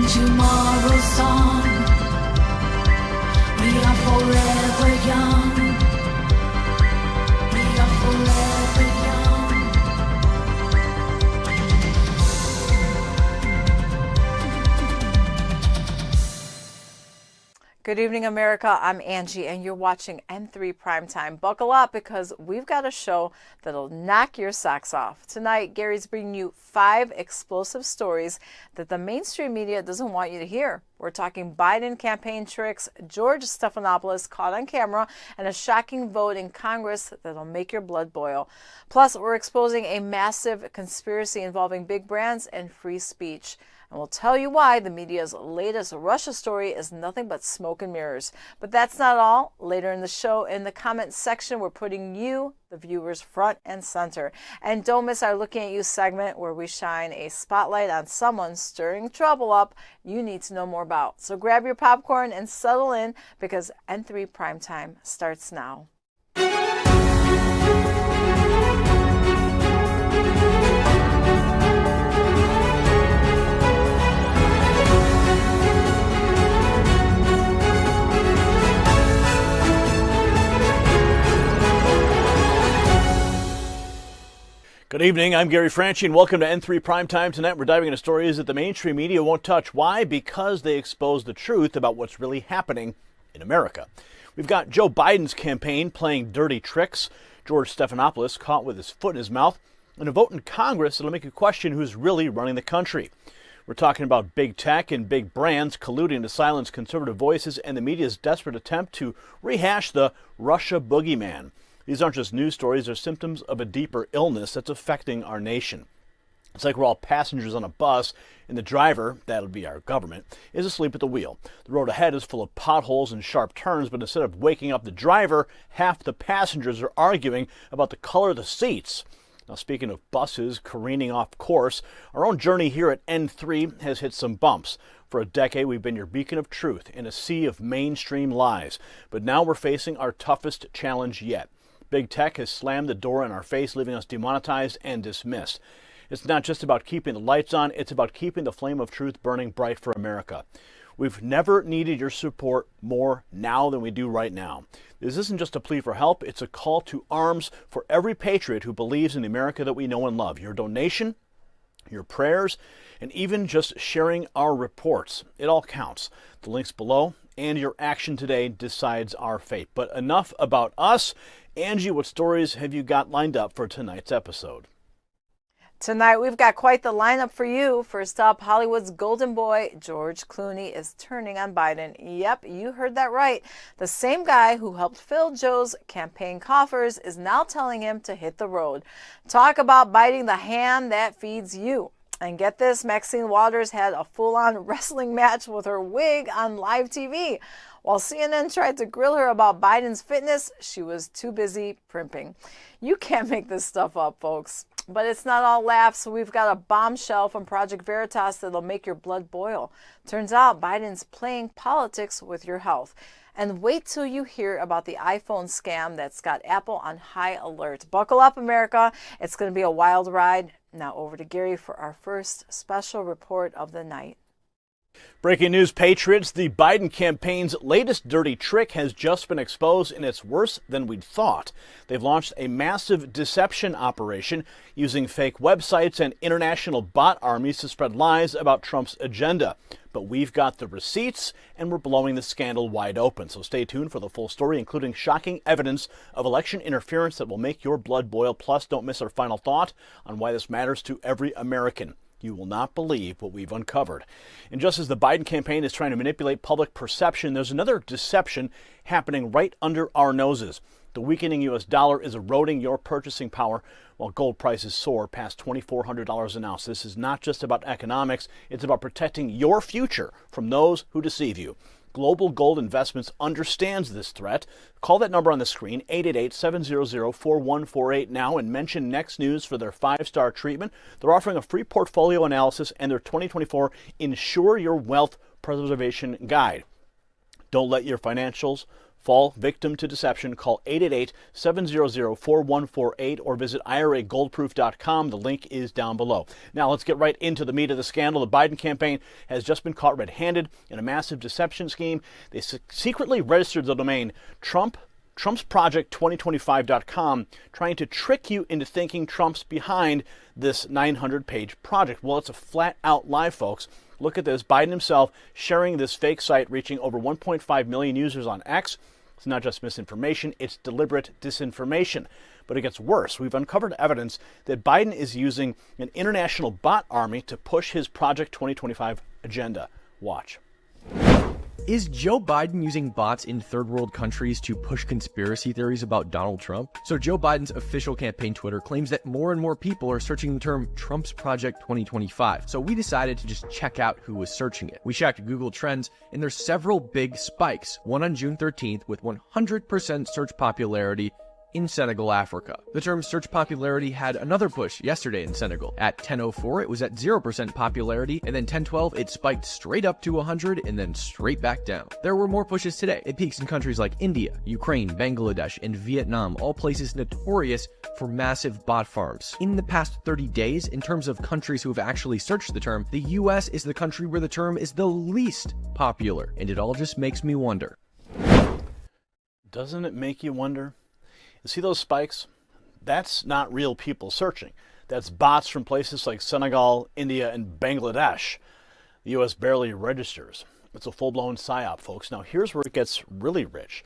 sing tomorrow's song. We are forever young. We are forever young. Good evening, America. I'm Angie, and you're watching N3 Primetime. Buckle up, because we've got a show that'll knock your socks off. Tonight, Gary's bringing you 5 explosive stories that the mainstream media doesn't want you to hear. We're talking Biden campaign tricks, George Stephanopoulos caught on camera, and a shocking vote in Congress that'll make your blood boil. Plus, we're exposing a massive conspiracy involving big brands and free speech. And we'll tell you why the media's latest Russia story is nothing but smoke and mirrors. But that's not all. Later in the show, in the comments section, we're putting you, the viewers, front and center. And don't miss our Looking at You segment, where we shine a spotlight on someone stirring trouble up you need to know more about. So grab your popcorn and settle in, because N3 Primetime starts now. Good evening, I'm Gary Franchi, and welcome to N3 Primetime. Tonight we're diving into stories that the mainstream media won't touch. Why? Because they expose the truth about what's really happening in America. We've got Joe Biden's campaign playing dirty tricks, George Stephanopoulos caught with his foot in his mouth, and a vote in Congress that'll make you question who's really running the country. We're talking about big tech and big brands colluding to silence conservative voices and the media's desperate attempt to rehash the Russia boogeyman. These aren't just news stories, they're symptoms of a deeper illness that's affecting our nation. It's like we're all passengers on a bus, and the driver, that'll be our government, is asleep at the wheel. The road ahead is full of potholes and sharp turns, but instead of waking up the driver, half the passengers are arguing about the color of the seats. Now, speaking of buses careening off course, our own journey here at N3 has hit some bumps. For a decade, we've been your beacon of truth in a sea of mainstream lies, but now we're facing our toughest challenge yet. Big tech has slammed the door in our face, leaving us demonetized and dismissed. It's not just about keeping the lights on, it's about keeping the flame of truth burning bright for America. We've never needed your support more now than we do right now. This isn't just a plea for help, it's a call to arms for every patriot who believes in the America that we know and love. Your donation, your prayers, and even just sharing our reports. It all counts. The link's below, and your action today decides our fate. But enough about us. Angie, what stories have you got lined up for tonight's episode? Tonight, we've got quite the lineup for you. First up, Hollywood's golden boy, George Clooney, is turning on Biden. Yep, you heard that right. The same guy who helped fill Joe's campaign coffers is now telling him to hit the road. Talk about biting the hand that feeds you. And get this, Maxine Waters had a full-on wrestling match with her wig on live TV. While CNN tried to grill her about Biden's fitness, she was too busy primping. You can't make this stuff up, folks. But it's not all laughs. We've got a bombshell from Project Veritas that'll make your blood boil. Turns out Biden's playing politics with your health. And wait till you hear about the iPhone scam that's got Apple on high alert. Buckle up, America. It's going to be a wild ride. Now over to Gary for our first special report of the night. Breaking news, Patriots. The Biden campaign's latest dirty trick has just been exposed, and it's worse than we'd thought. They've launched a massive deception operation using fake websites and international bot armies to spread lies about Trump's agenda. But we've got the receipts, and we're blowing the scandal wide open. So stay tuned for the full story, including shocking evidence of election interference that will make your blood boil. Plus, don't miss our final thought on why this matters to every American. You will not believe what we've uncovered. And just as the Biden campaign is trying to manipulate public perception, there's another deception happening right under our noses. The weakening U.S. dollar is eroding your purchasing power while gold prices soar past $2,400 an ounce. This is not just about economics, it's about protecting your future from those who deceive you. Global Gold Investments understands this threat. Call that number on the screen, 888-700-4148 now, and mention Next News for their 5-star treatment. They're offering a free portfolio analysis and their 2024 Ensure Your Wealth Preservation Guide. Don't let your financials Fall victim to deception, call 888-700-4148 or visit IRAGoldproof.com. The link is down below. Now let's get right into the meat of the scandal. The Biden campaign has just been caught red-handed in a massive deception scheme. They secretly registered the domain TrumpsProject2025.com, trying to trick you into thinking Trump's behind this 900-page project. Well, it's a flat-out lie, folks. Look at this. Biden himself sharing this fake site reaching over 1.5 million users on X. It's not just misinformation, it's deliberate disinformation. But it gets worse. We've uncovered evidence that Biden is using an international bot army to push his Project 2025 agenda. Watch. Is Joe Biden using bots in third world countries to push conspiracy theories about Donald Trump? So Joe Biden's official campaign Twitter claims that more and more people are searching the term Trump's Project 2025. So we decided to just check out who was searching it. We checked Google Trends, and there's several big spikes. One on June 13th with 100% search popularity in Senegal, Africa. The term search popularity had another push yesterday in Senegal. At 10:04, it was at 0% popularity, and then 10:12, it spiked straight up to 100 and then straight back down. There were more pushes today. It peaks in countries like India, Ukraine, Bangladesh, and Vietnam, all places notorious for massive bot farms. In the past 30 days, in terms of countries who have actually searched the term, the US is the country where the term is the least popular, and it all just makes me wonder. Doesn't it make you wonder? You see those spikes? That's not real people searching. That's bots from places like Senegal, India, and Bangladesh. The U.S. barely registers. It's a full-blown psyop, folks. Now, here's where it gets really rich.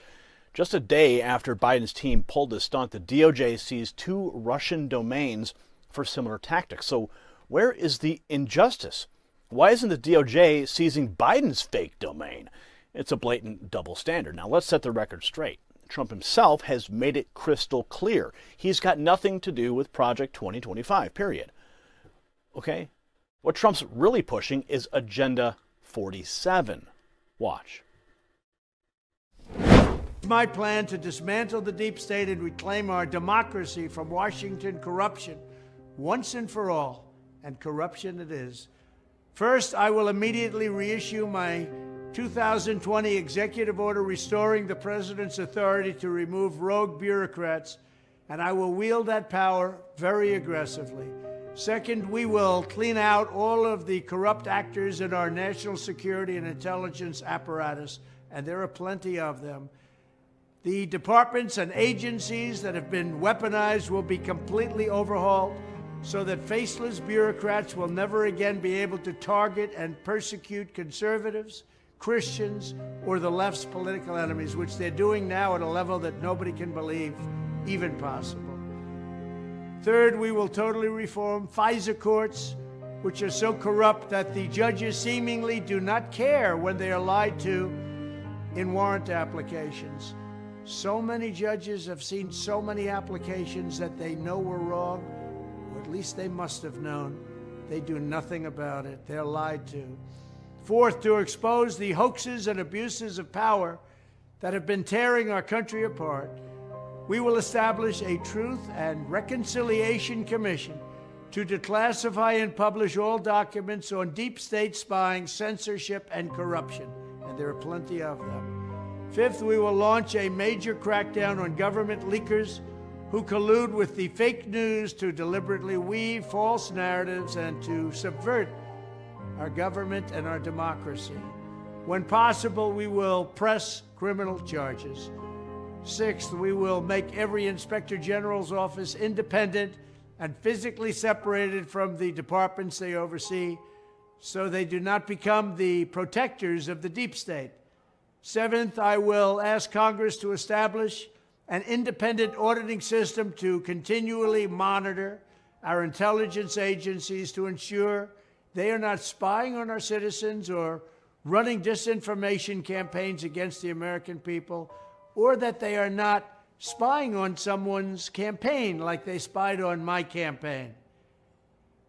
Just a day after Biden's team pulled this stunt, the DOJ seized 2 Russian domains for similar tactics. So where is the injustice? Why isn't the DOJ seizing Biden's fake domain? It's a blatant double standard. Now, let's set the record straight. Trump himself has made it crystal clear. He's got nothing to do with Project 2025, period. Okay? What Trump's really pushing is Agenda 47. Watch. My plan to dismantle the deep state and reclaim our democracy from Washington corruption once and for all, and corruption it is. First, I will immediately reissue my 2020 executive order restoring the president's authority to remove rogue bureaucrats, and I will wield that power very aggressively. Second, we will clean out all of the corrupt actors in our national security and intelligence apparatus, and there are plenty of them. The departments and agencies that have been weaponized will be completely overhauled so that faceless bureaucrats will never again be able to target and persecute conservatives, Christians, or the left's political enemies, which they're doing now at a level that nobody can believe even possible. Third, we will totally reform FISA courts, which are so corrupt that the judges seemingly do not care when they are lied to in warrant applications. So many judges have seen so many applications that they know were wrong, or at least they must have known. They do nothing about it. They're lied to. Fourth, to expose the hoaxes and abuses of power that have been tearing our country apart, we will establish a Truth and Reconciliation Commission to declassify and publish all documents on deep state spying, censorship, and corruption, and there are plenty of them. Fifth, we will launch a major crackdown on government leakers who collude with the fake news to deliberately weave false narratives and to subvert our government and our democracy. When possible, we will press criminal charges. Sixth, we will make every Inspector General's office independent and physically separated from the departments they oversee so they do not become the protectors of the deep state. Seventh, I will ask Congress to establish an independent auditing system to continually monitor our intelligence agencies to ensure they are not spying on our citizens or running disinformation campaigns against the American people, or that they are not spying on someone's campaign like they spied on my campaign.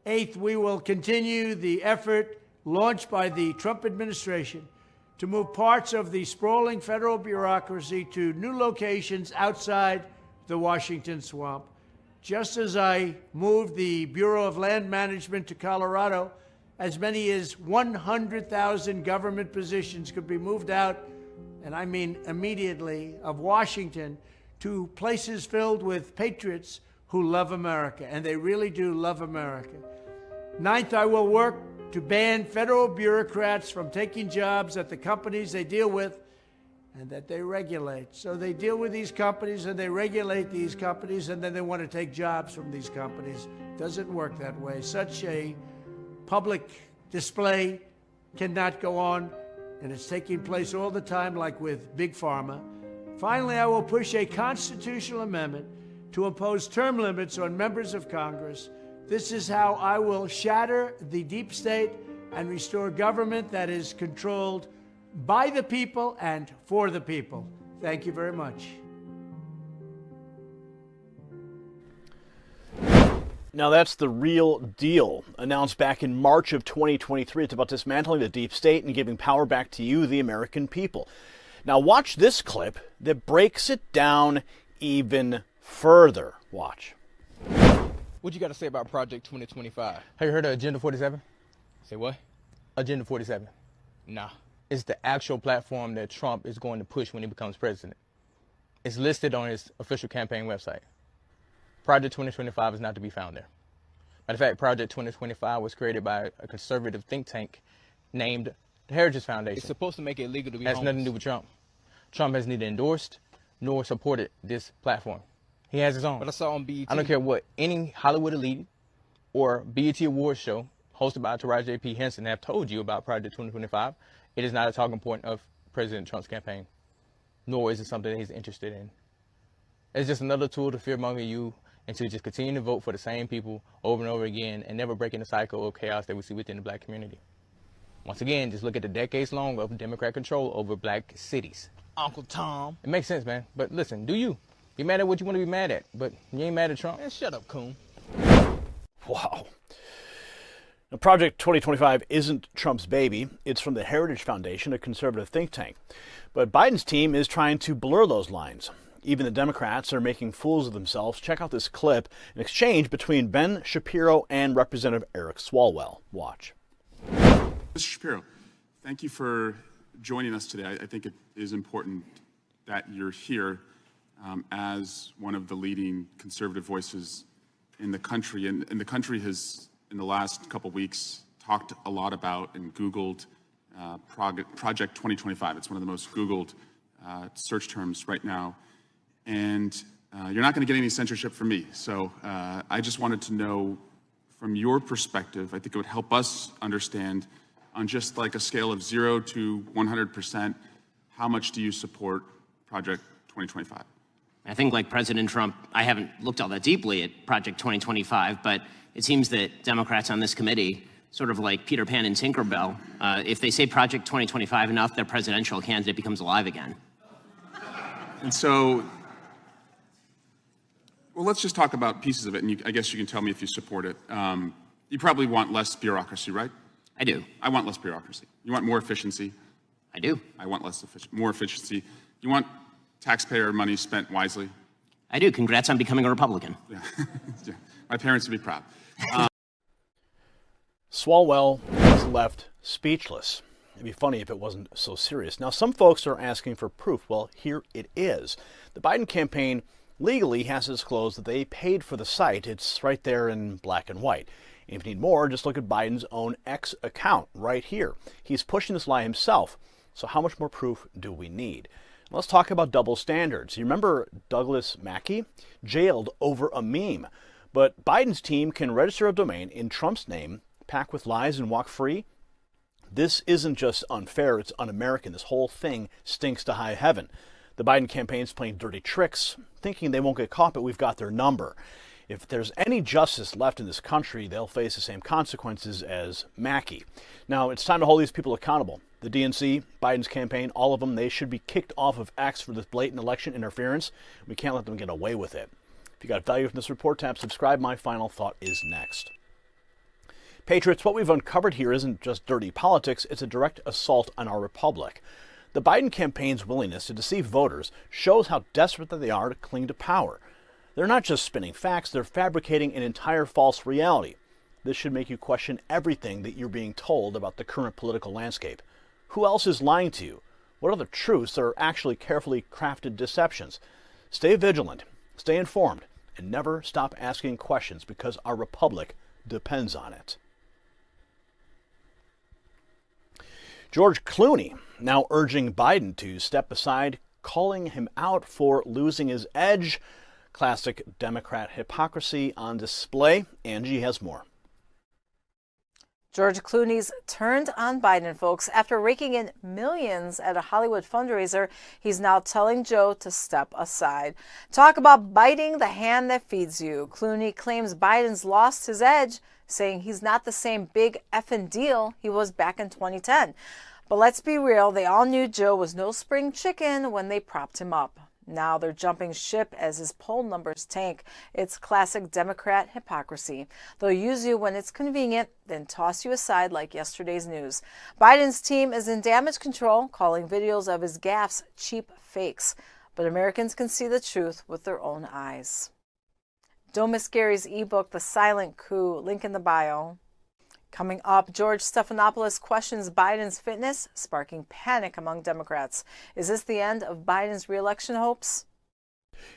Eighth, we will continue the effort launched by the Trump administration to move parts of the sprawling federal bureaucracy to new locations outside the Washington swamp. Just as I moved the Bureau of Land Management to Colorado, as many as 100,000 government positions could be moved out and I mean immediately, of Washington to places filled with patriots who love America, and they really do love America. Ninth, I will work to ban federal bureaucrats from taking jobs at the companies they deal with and that they regulate. So they deal with these companies and they regulate these companies, and then they want to take jobs from these companies. Doesn't work that way. Such a public display cannot go on, and it's taking place all the time, like with Big Pharma. Finally, I will push a constitutional amendment to impose term limits on members of Congress. This is how I will shatter the deep state and restore government that is controlled by the people and for the people. Thank you very much. Now that's the real deal. Announced back in March of 2023. It's about dismantling the deep state and giving power back to you, the American people. Now watch this clip that breaks it down even further. Watch. What you got to say about Project 2025? Have you heard of Agenda 47? Say what? Agenda 47. Nah. It's the actual platform that Trump is going to push when he becomes president. It's listed on his official campaign website. Project 2025 is not to be found there. Matter of fact, Project 2025 was created by a conservative think tank named the Heritage Foundation. It's supposed to make it illegal to be It has homeless. nothing to do with Trump. Trump has neither endorsed nor supported this platform. He has his own. But I saw on BET. I don't care what any Hollywood elite or BET Awards show hosted by Taraji P. Henson have told you about Project 2025. It is not a talking point of President Trump's campaign, nor is it something that he's interested in. It's just another tool to fearmonger you and to just continue to vote for the same people over and over again and never breaking the cycle of chaos that we see within the black community. Once again, just look at the decades long of Democrat control over black cities. Uncle Tom. It makes sense, man. But listen, do you? Be mad at what you want to be mad at, but you ain't mad at Trump. Man, shut up, coon. Wow. Now, Project 2025 isn't Trump's baby. It's from the Heritage Foundation, a conservative think tank. But Biden's team is trying to blur those lines. Even the Democrats are making fools of themselves. Check out this clip, an exchange between Ben Shapiro and Representative Eric Swalwell. Watch. Mr. Shapiro, thank you for joining us today. I think it is important that you're here as one of the leading conservative voices in the country. And the country has, in the last couple weeks, talked a lot about and Googled Project 2025. It's one of the most Googled search terms right now. And you're not going to get any censorship from me. So I just wanted to know, from your perspective, I think it would help us understand, on just like a scale of 0 to 100%, how much do you support Project 2025? I think, like President Trump, I haven't looked all that deeply at Project 2025, but it seems that Democrats on this committee, sort of like Peter Pan and Tinkerbell, if they say Project 2025 enough, their presidential candidate becomes alive again. And so, well, let's just talk about pieces of it, and I guess you can tell me if you support it. You probably want less bureaucracy, right? I do. I want less bureaucracy. You want more efficiency? I do. I want more efficiency. You want taxpayer money spent wisely? I do. Congrats on becoming a Republican. Yeah. Yeah. My parents would be proud. Swalwell is left speechless. It'd be funny if it wasn't so serious. Now, some folks are asking for proof. Well, here it is. The Biden campaign legally has to disclose that they paid for the site. It's right there in black and white. And if you need more, just look at Biden's own X account right here. He's pushing this lie himself. So how much more proof do we need? Let's talk about double standards. You remember Douglas Mackey? Jailed over a meme. But Biden's team can register a domain in Trump's name, pack with lies, and walk free? This isn't just unfair, it's un-American. This whole thing stinks to high heaven. The Biden campaign's playing dirty tricks, thinking they won't get caught, but we've got their number. If there's any justice left in this country, they'll face the same consequences as Mackey. Now, it's time to hold these people accountable. The DNC, Biden's campaign, all of them, they should be kicked off of X for this blatant election interference. We can't let them get away with it. If you got value from this report, tap subscribe. My final thought is next. Patriots, what we've uncovered here isn't just dirty politics, it's a direct assault on our republic. The Biden campaign's willingness to deceive voters shows how desperate that they are to cling to power. They're not just spinning facts, they're fabricating an entire false reality. This should make you question everything that you're being told about the current political landscape. Who else is lying to you? What are the truths that are actually carefully crafted deceptions? Stay vigilant, stay informed, and never stop asking questions, because our republic depends on it. George Clooney now urging Biden to step aside, calling him out for losing his edge. Classic Democrat hypocrisy on display. Angie has more. George Clooney's turned on Biden, folks. After raking in millions at a Hollywood fundraiser, he's now telling Joe to step aside. Talk about biting the hand that feeds you. Clooney claims Biden's lost his edge, saying he's not the same big effing deal he was back in 2010. But let's be real, they all knew Joe was no spring chicken when they propped him up. Now they're jumping ship as his poll numbers tank. It's classic Democrat hypocrisy. They'll use you when it's convenient, then toss you aside like yesterday's news. Biden's team is in damage control, calling videos of his gaffes cheap fakes. But Americans can see the truth with their own eyes. Don't miss Gary's ebook, The Silent Coup, link in the bio. Coming up, George Stephanopoulos questions Biden's fitness, sparking panic among Democrats. Is this the end of Biden's re-election hopes?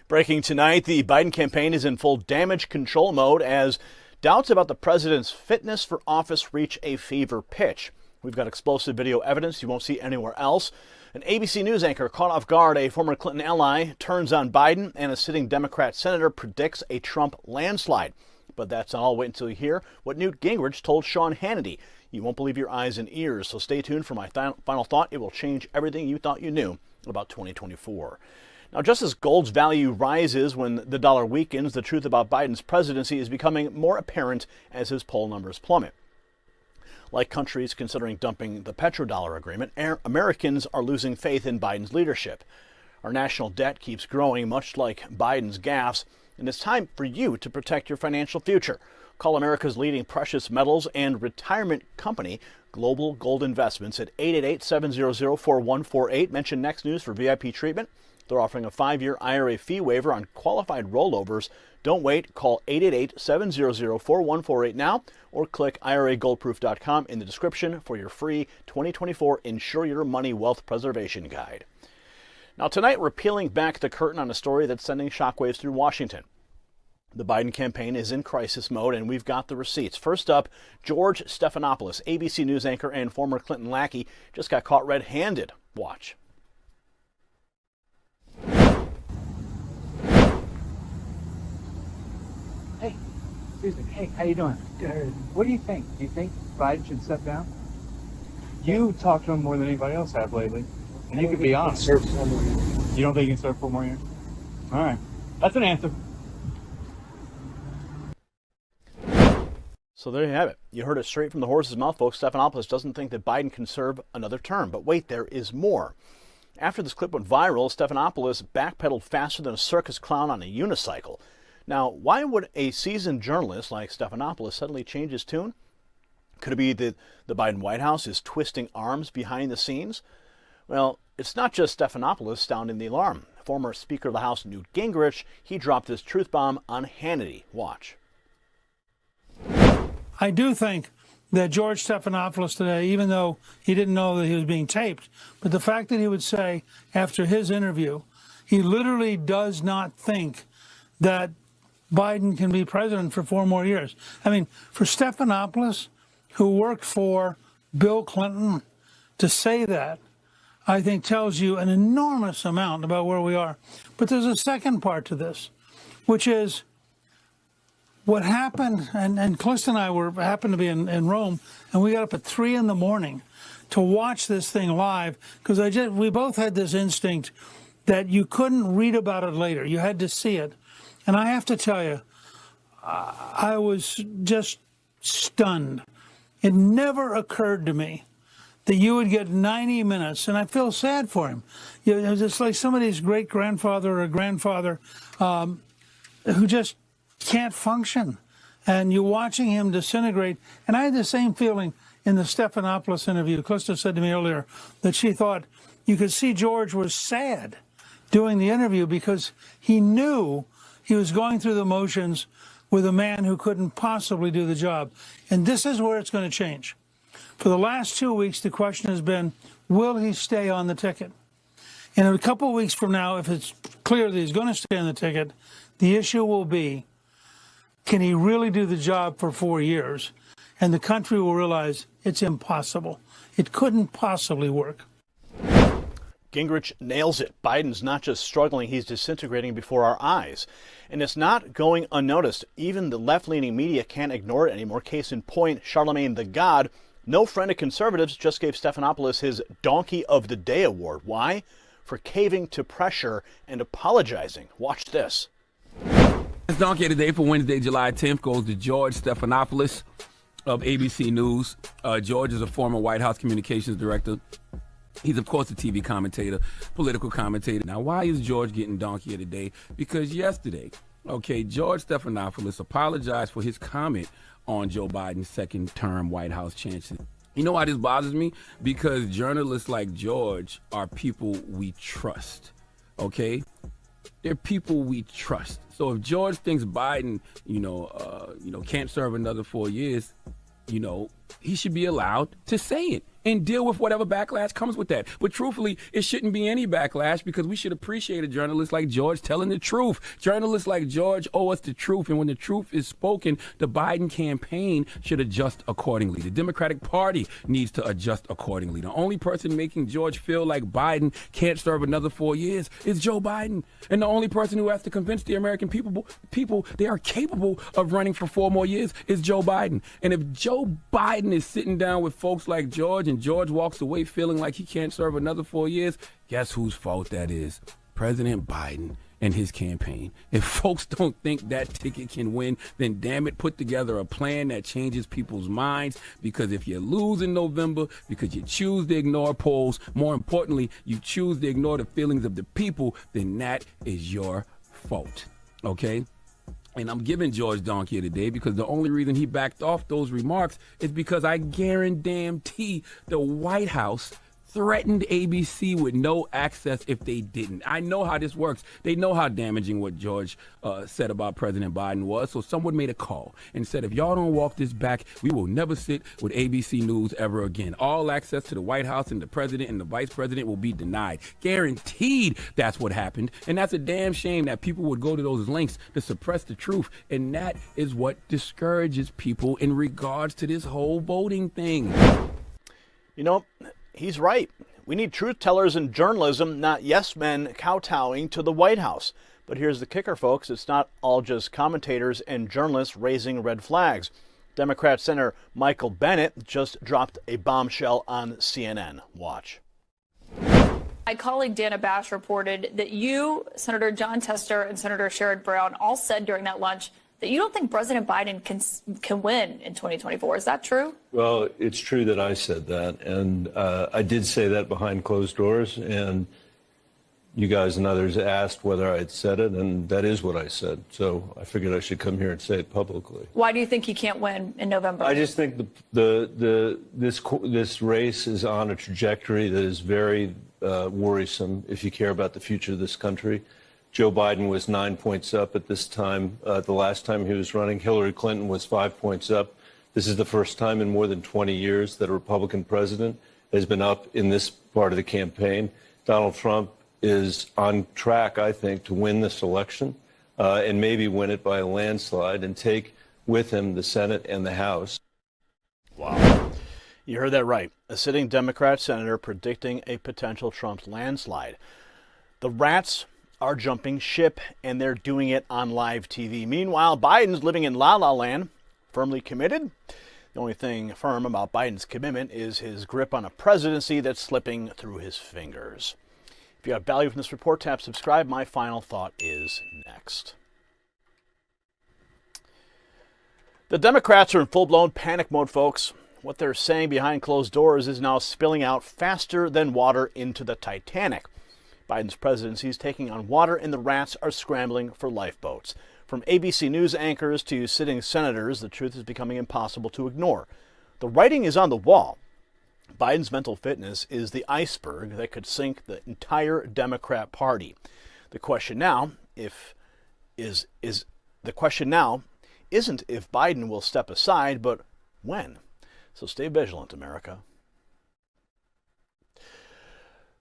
Breaking tonight, the Biden campaign is in full damage control mode as doubts about the president's fitness for office reach a fever pitch. We've got explosive video evidence you won't see anywhere else. An ABC News anchor caught off guard a former Clinton ally turns on Biden, and a sitting Democrat senator predicts a Trump landslide. But that's all. Wait until you hear what Newt Gingrich told Sean Hannity. You won't believe your eyes and ears, so stay tuned for my final thought. It will change everything you thought you knew about 2024. Now, just as gold's value rises when the dollar weakens, the truth about Biden's presidency is becoming more apparent as his poll numbers plummet. Like countries considering dumping the petrodollar agreement, Americans are losing faith in Biden's leadership. Our national debt keeps growing, much like Biden's gaffes, and it's time for you to protect your financial future. Call America's leading precious metals and retirement company, Global Gold Investments, at 888-700-4148. Mention Next News for VIP treatment. They're offering a 5-year IRA fee waiver on qualified rollovers. Don't wait. Call 888-700-4148 now, or click IRAGoldproof.com in the description for your free 2024 Insure Your Money Wealth Preservation Guide. Now, tonight, we're peeling back the curtain on a story that's sending shockwaves through Washington. The Biden campaign is in crisis mode, and we've got the receipts. First up, George Stephanopoulos, ABC News anchor and former Clinton lackey, just got caught red-handed. Watch. Hey, excuse me. Hey, how you doing? Good. What do you think? Do you think Biden should step down? You talked to him more than anybody else have lately. And you can be honest. Serve 4 more years. You don't think he can serve 4 more years? All right. That's an answer. So there you have it. You heard it straight from the horse's mouth, folks. Stephanopoulos doesn't think that Biden can serve another term. But wait, there is more. After this clip went viral, Stephanopoulos backpedaled faster than a circus clown on a unicycle. Now, why would a seasoned journalist like Stephanopoulos suddenly change his tune? Could it be that the Biden White House is twisting arms behind the scenes? Well, it's not just Stephanopoulos sounding the alarm. Former Speaker of the House Newt Gingrich, he dropped his truth bomb on Hannity. Watch. I do think that George Stephanopoulos today, even though he didn't know that he was being taped, but the fact that he would say after his interview, he literally does not think that Biden can be president for 4 more years. I mean, for Stephanopoulos, who worked for Bill Clinton, to say that, I think tells you an enormous amount about where we are. But there's a second part to this, which is what happened, and Calista and I happened to be in Rome, and we got up at 3 in the morning to watch this thing live, because we both had this instinct that you couldn't read about it later. You had to see it. And I have to tell you, I was just stunned. It never occurred to me that you would get 90 minutes, and I feel sad for him. You know, it's like somebody's great-grandfather or grandfather who just can't function. And you're watching him disintegrate. And I had the same feeling in the Stephanopoulos interview. Calista said to me earlier that she thought you could see George was sad doing the interview because he knew he was going through the motions with a man who couldn't possibly do the job. And this is where it's going to change. For the last 2 weeks, the question has been, will he stay on the ticket? And in a couple of weeks from now, if it's clear that he's going to stay on the ticket, the issue will be, can he really do the job for 4 years? And the country will realize it's impossible. It couldn't possibly work. Gingrich nails it. Biden's not just struggling, he's disintegrating before our eyes. And it's not going unnoticed. Even the left-leaning media can't ignore it anymore. Case in point, Charlemagne the God, no friend of conservatives, just gave Stephanopoulos his Donkey of the Day award. Why? For caving to pressure and apologizing. Watch this. This Donkey of the Day for Wednesday, July 10th goes to George Stephanopoulos of ABC News. George is a former White House communications director. He's, of course, a TV commentator, political commentator. Now, why is George getting Donkey of the Day? Because yesterday, George Stephanopoulos apologized for his comment on Joe Biden's second-term White House chances. You know why this bothers me? Because journalists like George are people we trust, okay? They're people we trust. So if George thinks Biden, can't serve another 4 years, he should be allowed to say it and deal with whatever backlash comes with that. But truthfully, it shouldn't be any backlash because we should appreciate a journalist like George telling the truth. Journalists like George owe us the truth, and when the truth is spoken, the Biden campaign should adjust accordingly. The Democratic Party needs to adjust accordingly. The only person making George feel like Biden can't serve another 4 years is Joe Biden. And the only person who has to convince the American people they are capable of running for 4 more years is Joe Biden. And if Joe Biden is sitting down with folks like George and George walks away feeling like he can't serve another 4 years, guess whose fault that is? President Biden and his campaign. If folks don't think that ticket can win, then damn it, put together a plan that changes people's minds. Because if you lose in November, because you choose to ignore polls, more importantly, you choose to ignore the feelings of the people, then that is your fault. Okay? And I'm giving George Donkey of the Day because the only reason he backed off those remarks is because I guarantee the White House threatened ABC with no access if they didn't. I know how this works. They know how damaging what George said about President Biden was. So someone made a call and said, if y'all don't walk this back, we will never sit with ABC News ever again. All access to the White House and the president and the vice president will be denied. Guaranteed that's what happened. And that's a damn shame that people would go to those lengths to suppress the truth. And that is what discourages people in regards to this whole voting thing. He's right. We need truth tellers in journalism, not yes men kowtowing to the White House. But here's the kicker, folks. It's not all just commentators and journalists raising red flags. Democrat Senator Michael Bennet just dropped a bombshell on CNN. Watch. My colleague Dana Bash reported that you, Senator John Tester, and Senator Sherrod Brown all said during that lunch that you don't think President Biden can win in 2024. Is that true? Well, it's true that I said that, and I did say that behind closed doors, and you guys and others asked whether I had said it, and that is what I said. So I figured I should come here and say it publicly. Why do you think he can't win in November? I just think this race is on a trajectory that is very worrisome if you care about the future of this country. Joe Biden was 9 points up at this time. The last time he was running, Hillary Clinton was 5 points up. This is the first time in more than 20 years that a Republican president has been up in this part of the campaign. Donald Trump is on track, I think, to win this election and maybe win it by a landslide and take with him the Senate and the House. Wow. You heard that right. A sitting Democrat senator predicting a potential Trump landslide. The rats are jumping ship, and they're doing it on live TV. Meanwhile, Biden's living in La La Land, firmly committed. The only thing firm about Biden's commitment is his grip on a presidency that's slipping through his fingers. If you have value from this report, tap subscribe. My final thought is next. The Democrats are in full-blown panic mode, folks. What they're saying behind closed doors is now spilling out faster than water into the Titanic. Biden's presidency is taking on water, and the rats are scrambling for lifeboats. From ABC News anchors to sitting senators, the truth is becoming impossible to ignore. The writing is on the wall. Biden's mental fitness is the iceberg that could sink the entire Democrat Party. The question now isn't if Biden will step aside, but when. So stay vigilant, America.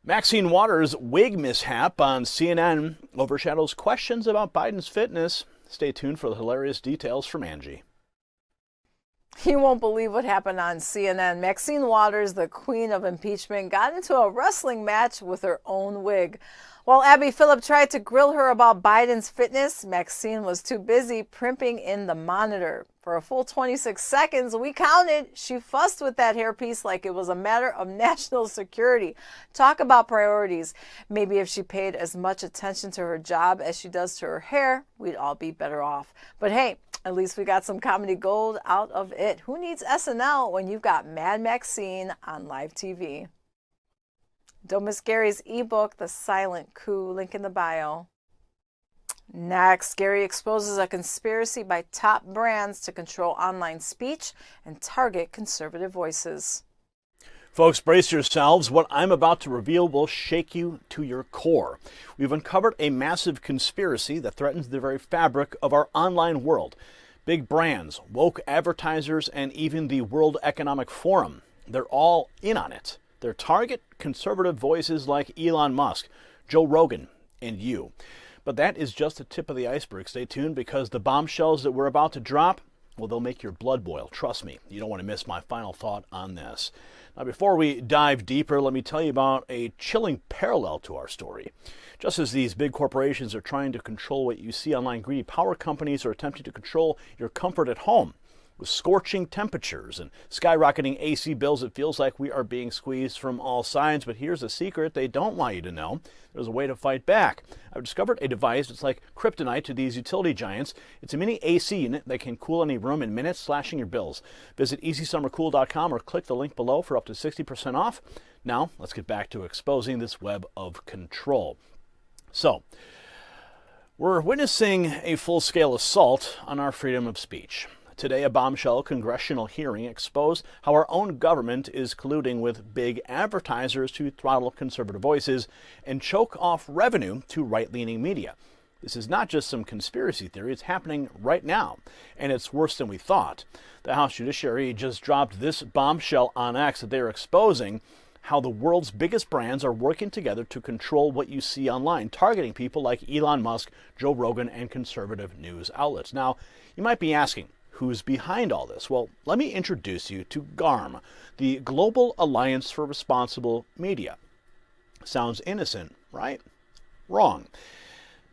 Maxine Waters' wig mishap on CNN overshadows questions about Biden's fitness. Stay tuned for the hilarious details from Angie. You won't believe what happened on CNN. Maxine Waters, the queen of impeachment, got into a wrestling match with her own wig. While Abby Phillip tried to grill her about Biden's fitness, Maxine was too busy primping in the monitor. For a full 26 seconds, we counted, she fussed with that hairpiece like it was a matter of national security. Talk about priorities. Maybe if she paid as much attention to her job as she does to her hair, we'd all be better off. But hey, at least we got some comedy gold out of it. Who needs SNL when you've got Mad Maxine on live TV? Don't miss Gary's ebook, The Silent Coup, link in the bio. Next, Gary exposes a conspiracy by top brands to control online speech and target conservative voices. Folks, brace yourselves. What I'm about to reveal will shake you to your core. We've uncovered a massive conspiracy that threatens the very fabric of our online world. Big brands, woke advertisers, and even the World Economic Forum, they're all in on it. Their target conservative voices like Elon Musk, Joe Rogan, and you. But that is just the tip of the iceberg. Stay tuned because the bombshells that we're about to drop, well, they'll make your blood boil. Trust me, you don't want to miss my final thought on this. Now, before we dive deeper, let me tell you about a chilling parallel to our story. Just as these big corporations are trying to control what you see online, greedy power companies are attempting to control your comfort at home. With scorching temperatures and skyrocketing AC bills, it feels like we are being squeezed from all sides. But here's a secret they don't want you to know. There's a way to fight back. I've discovered a device that's like kryptonite to these utility giants. It's a mini AC unit that can cool any room in minutes, slashing your bills. Visit easysummercool.com or click the link below for up to 60% off. Now, let's get back to exposing this web of control. So, we're witnessing a full-scale assault on our freedom of speech. Today, a bombshell congressional hearing exposed how our own government is colluding with big advertisers to throttle conservative voices and choke off revenue to right-leaning media. This is not just some conspiracy theory, it's happening right now, and it's worse than we thought. The House Judiciary just dropped this bombshell on X that they're exposing how the world's biggest brands are working together to control what you see online, targeting people like Elon Musk, Joe Rogan, and conservative news outlets. Now, you might be asking, who's behind all this? Well, let me introduce you to GARM, the Global Alliance for Responsible Media. Sounds innocent, right? Wrong.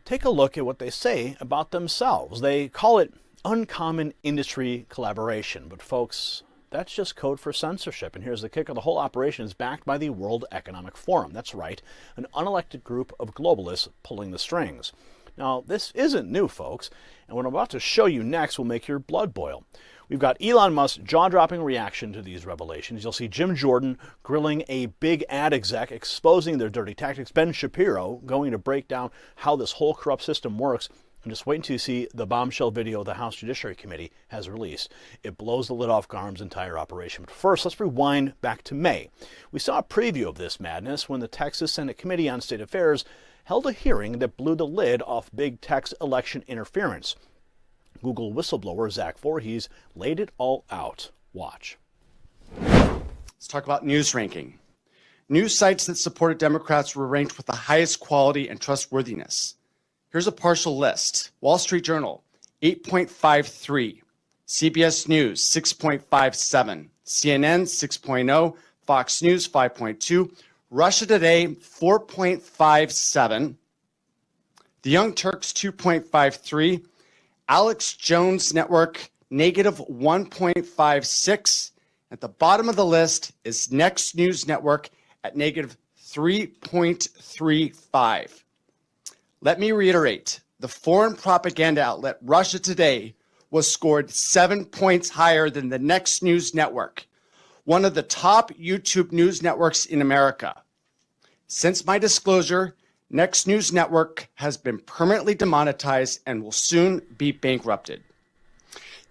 Take a look at what they say about themselves. They call it uncommon industry collaboration, but folks, that's just code for censorship. And here's the kicker. The whole operation is backed by the World Economic Forum. That's right, an unelected group of globalists pulling the strings. Now, this isn't new, folks, and what I'm about to show you next will make your blood boil. We've got Elon Musk's jaw-dropping reaction to these revelations. You'll see Jim Jordan grilling a big ad exec, exposing their dirty tactics. Ben Shapiro going to break down how this whole corrupt system works. And just wait until you see the bombshell video the House Judiciary Committee has released. It blows the lid off GARM's entire operation. But first, let's rewind back to May. We saw a preview of this madness when the Texas Senate Committee on State Affairs held a hearing that blew the lid off big tech's election interference. Google whistleblower Zach Voorhees laid it all out. Watch. Let's talk about news ranking. News sites that supported Democrats were ranked with the highest quality and trustworthiness. Here's a partial list. Wall Street Journal, 8.53. CBS News, 6.57. CNN, 6.0. Fox News, 5.2. Russia Today, 4.57. The Young Turks, 2.53. Alex Jones Network, negative 1.56. At the bottom of the list is Next News Network at negative 3.35. Let me reiterate, the foreign propaganda outlet Russia Today was scored 7 points higher than the Next News Network, one of the top YouTube news networks in America. Since my disclosure, Next News Network has been permanently demonetized and will soon be bankrupted.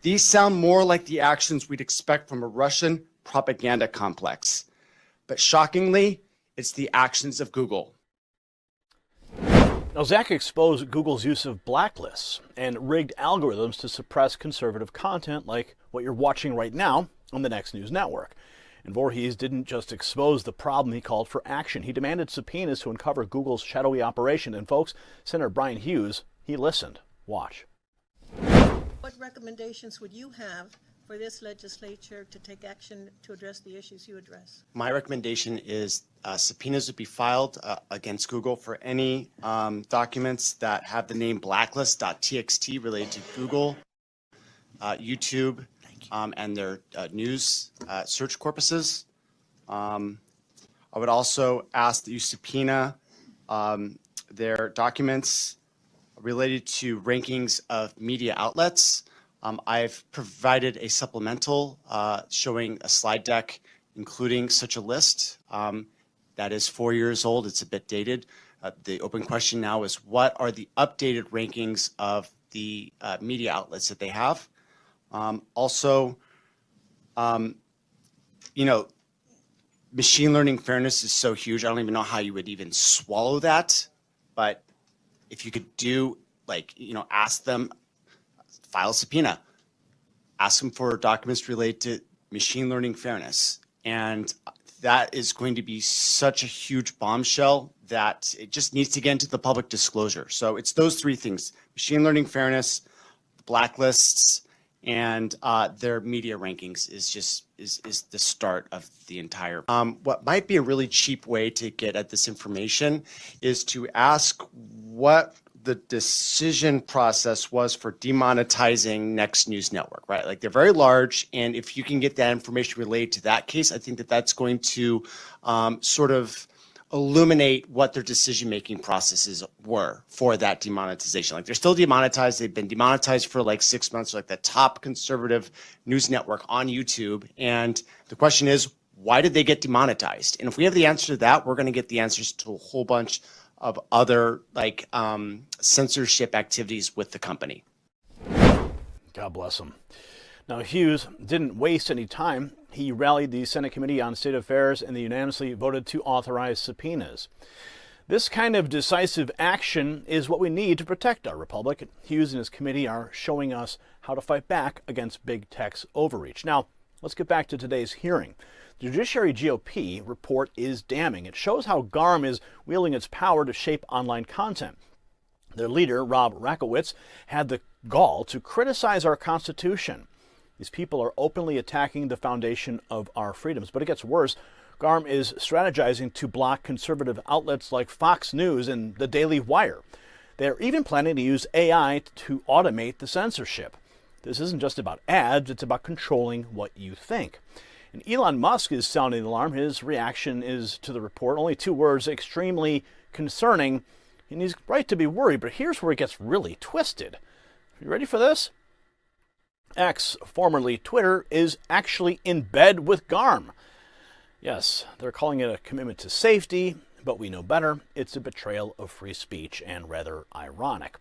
These sound more like the actions we'd expect from a Russian propaganda complex. But shockingly, it's the actions of Google. Now, Zach exposed Google's use of blacklists and rigged algorithms to suppress conservative content like what you're watching right now on the next news network. And Voorhees didn't just expose the problem, he called for action. He demanded subpoenas to uncover Google's shadowy operation. And folks, Senator Brian Hughes, he listened. Watch. What recommendations would you have for this legislature to take action to address the issues you address? My recommendation is subpoenas would be filed against Google for any documents that have the name blacklist.txt related to Google, YouTube, and their news search corpuses. I would also ask that you subpoena their documents related to rankings of media outlets. I've provided a supplemental showing a slide deck including such a list. That is 4 years old. It's a bit dated. The open question now is, what are the updated rankings of the media outlets that they have? Also, you know, machine learning fairness is so huge. I don't even know how you would even swallow that. But if you could do, like, you know, ask them, file a subpoena, ask them for documents related to machine learning fairness. And that is going to be such a huge bombshell that it just needs to get into the public disclosure. So it's those three things: machine learning fairness, blacklists, and their media rankings is the start of the entire. What might be a really cheap way to get at this information is to ask what the decision process was for demonetizing Next News Network, right? Like, they're very large, and if you can get that information related to that case, I think that that's going to sort of illuminate what their decision-making processes were for that demonetization. Like, they're still demonetized. They've been demonetized for like 6 months, like the top conservative news network on YouTube. And the question is, why did they get demonetized? And if we have the answer to that, we're going to get the answers to a whole bunch of other, like, censorship activities with the company. God bless him. Now, Hughes didn't waste any time. He rallied the Senate Committee on State Affairs, and they unanimously voted to authorize subpoenas. This kind of decisive action is what we need to protect our republic. Hughes and his committee are showing us how to fight back against big tech's overreach. Now, let's get back to today's hearing. The Judiciary GOP report is damning. It shows how GARM is wielding its power to shape online content. Their leader, Rob Rakowitz, had the gall to criticize our Constitution. These people are openly attacking the foundation of our freedoms. But it gets worse. GARM is strategizing to block conservative outlets like Fox News and the Daily Wire. They're even planning to use AI to automate the censorship. This isn't just about ads, it's about controlling what you think. And Elon Musk is sounding the alarm. His reaction is to the report. Only 2 words: extremely concerning. And he's right to be worried, but here's where it gets really twisted. You ready for this? X, formerly Twitter, is actually in bed with GARM. Yes, they're calling it a commitment to safety, but we know better. It's a betrayal of free speech, and rather ironic.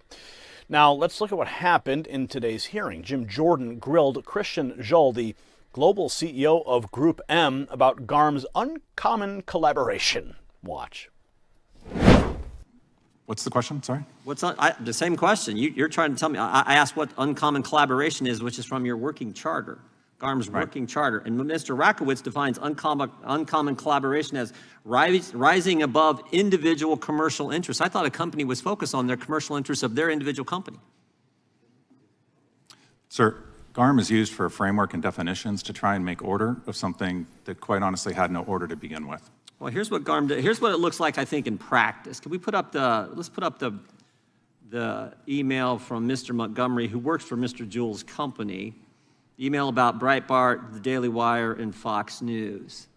Now, let's look at what happened in today's hearing. Jim Jordan grilled Christian Joel, the global CEO of Group M, about GARM's uncommon collaboration. Watch. What's the question? Sorry. The same question? You're trying to tell me. I asked what uncommon collaboration is, which is from your working charter, GARM's working charter. And Mr. Rakowitz defines uncommon collaboration as rising above individual commercial interests. I thought a company was focused on their commercial interests of their individual company. Sir, GARM is used for a framework and definitions to try and make order of something that quite honestly had no order to begin with. Well, here's what GARM did. Here's what it looks like, I think, in practice. Can we put up let's put up the email from Mr. Montgomery, who works for Mr. Jewell's company. Email about Breitbart, the Daily Wire, and Fox News.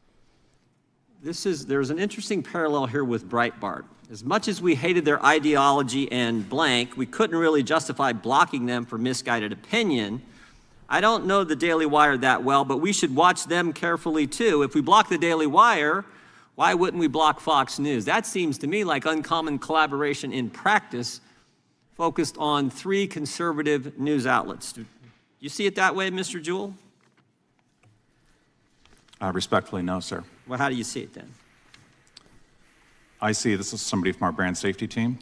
There's an interesting parallel here with Breitbart. As much as we hated their ideology and blank, we couldn't really justify blocking them for misguided opinion. I don't know the Daily Wire that well, but we should watch them carefully too. If we block the Daily Wire, why wouldn't we block Fox News? That seems to me like uncommon collaboration in practice, focused on 3 conservative news outlets. Do you see it that way, Mr. Jewell? Respectfully, no, sir. Well, how do you see it then? I see this is somebody from our brand safety team,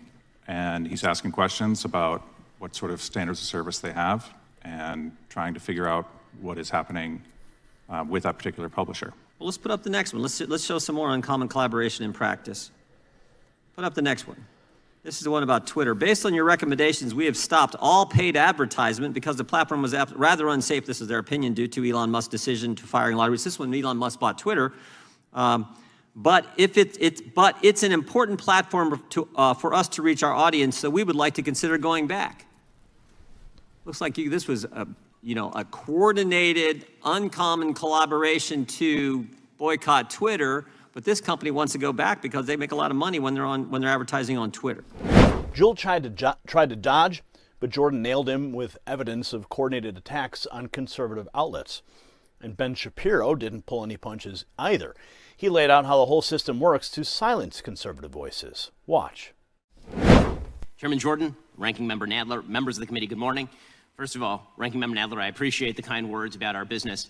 and he's asking questions about what sort of standards of service they have and trying to figure out what is happening with that particular publisher. Well, let's put up the next one. Let's show some more uncommon collaboration in practice. Put up the next one. This is the one about Twitter. Based on your recommendations, we have stopped all paid advertisement because the platform was rather unsafe. This is their opinion due to Elon Musk's decision to firing lotteries. This is when Elon Musk bought Twitter. But it's an important platform for us to reach our audience, so we would like to consider going back. Looks like this was a coordinated, uncommon collaboration to boycott Twitter. But this company wants to go back because they make a lot of money when they're advertising on Twitter. Jewel tried to dodge, but Jordan nailed him with evidence of coordinated attacks on conservative outlets. And Ben Shapiro didn't pull any punches either. He laid out how the whole system works to silence conservative voices. Watch. Chairman Jordan, Ranking Member Nadler, members of the committee, good morning. First of all, Ranking Member Nadler, I appreciate the kind words about our business.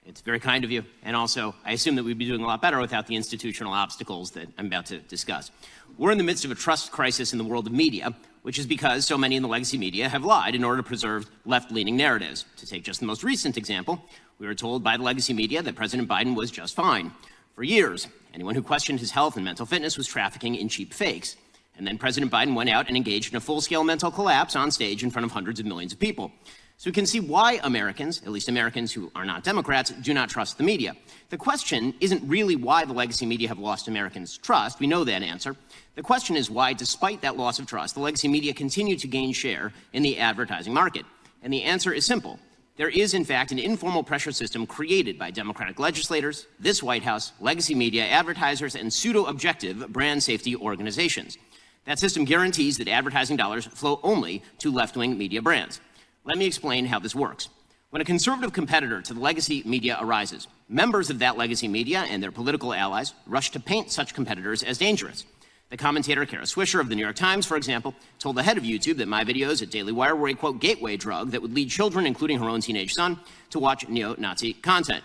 It's very kind of you. And also, I assume that we'd be doing a lot better without the institutional obstacles that I'm about to discuss. We're in the midst of a trust crisis in the world of media, which is because so many in the legacy media have lied in order to preserve left-leaning narratives. To take just the most recent example, we were told by the legacy media that President Biden was just fine. For years, anyone who questioned his health and mental fitness was trafficking in cheap fakes. And then President Biden went out and engaged in a full-scale mental collapse on stage in front of hundreds of millions of people. So we can see why Americans, at least Americans who are not Democrats, do not trust the media. The question isn't really why the legacy media have lost Americans' trust. We know that answer. The question is why, despite that loss of trust, the legacy media continue to gain share in the advertising market. And the answer is simple. There is, in fact, an informal pressure system created by Democratic legislators, this White House, legacy media, advertisers, and pseudo-objective brand safety organizations. That system guarantees that advertising dollars flow only to left-wing media brands. Let me explain how this works. When a conservative competitor to the legacy media arises, members of that legacy media and their political allies rush to paint such competitors as dangerous. The commentator Kara Swisher of the New York Times, for example, told the head of YouTube that my videos at Daily Wire were a, quote, gateway drug that would lead children, including her own teenage son, to watch neo-Nazi content.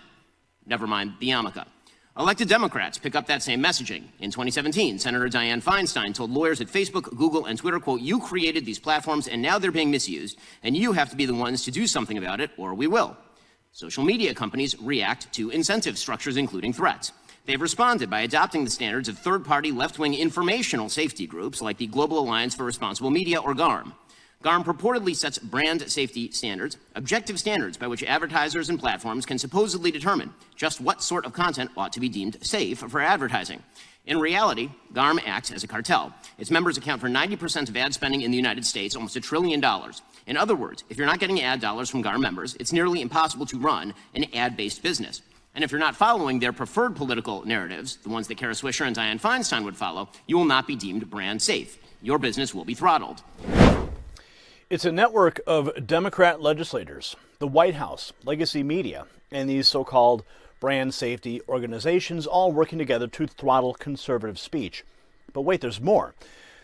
Never mind the yarmulke. Elected Democrats pick up that same messaging. In 2017, Senator Dianne Feinstein told lawyers at Facebook, Google, and Twitter, quote, you created these platforms and now they're being misused, and you have to be the ones to do something about it, or we will. Social media companies react to incentive structures, including threats. They've responded by adopting the standards of third-party left-wing informational safety groups like the Global Alliance for Responsible Media, or GARM. GARM purportedly sets brand safety standards, objective standards by which advertisers and platforms can supposedly determine just what sort of content ought to be deemed safe for advertising. In reality, GARM acts as a cartel. Its members account for 90% of ad spending in the United States, almost $1 trillion. In other words, if you're not getting ad dollars from GARM members, it's nearly impossible to run an ad-based business. And if you're not following their preferred political narratives, the ones that Kara Swisher and Dianne Feinstein would follow, you will not be deemed brand safe. Your business will be throttled. It's a network of Democrat legislators, the White House, legacy media, and these so-called brand safety organizations all working together to throttle conservative speech. But wait, there's more.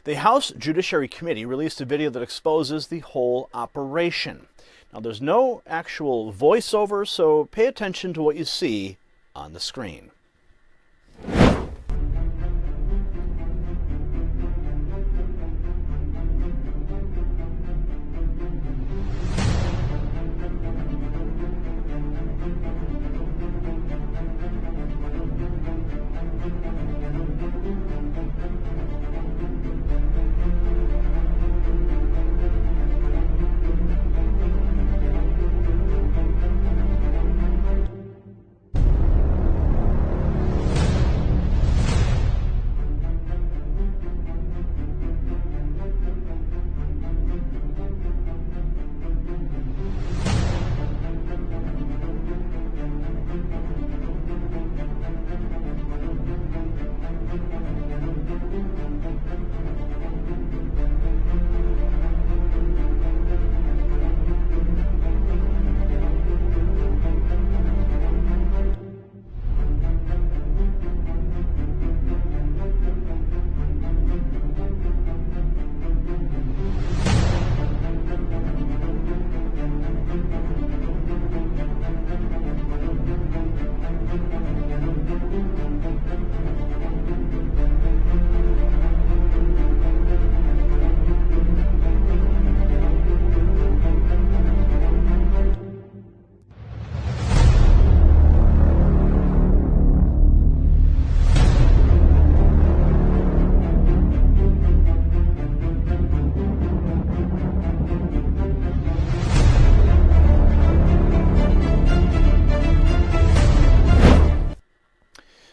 The House Judiciary Committee released a video that exposes the whole operation. Now, there's no actual voiceover, so pay attention to what you see on the screen.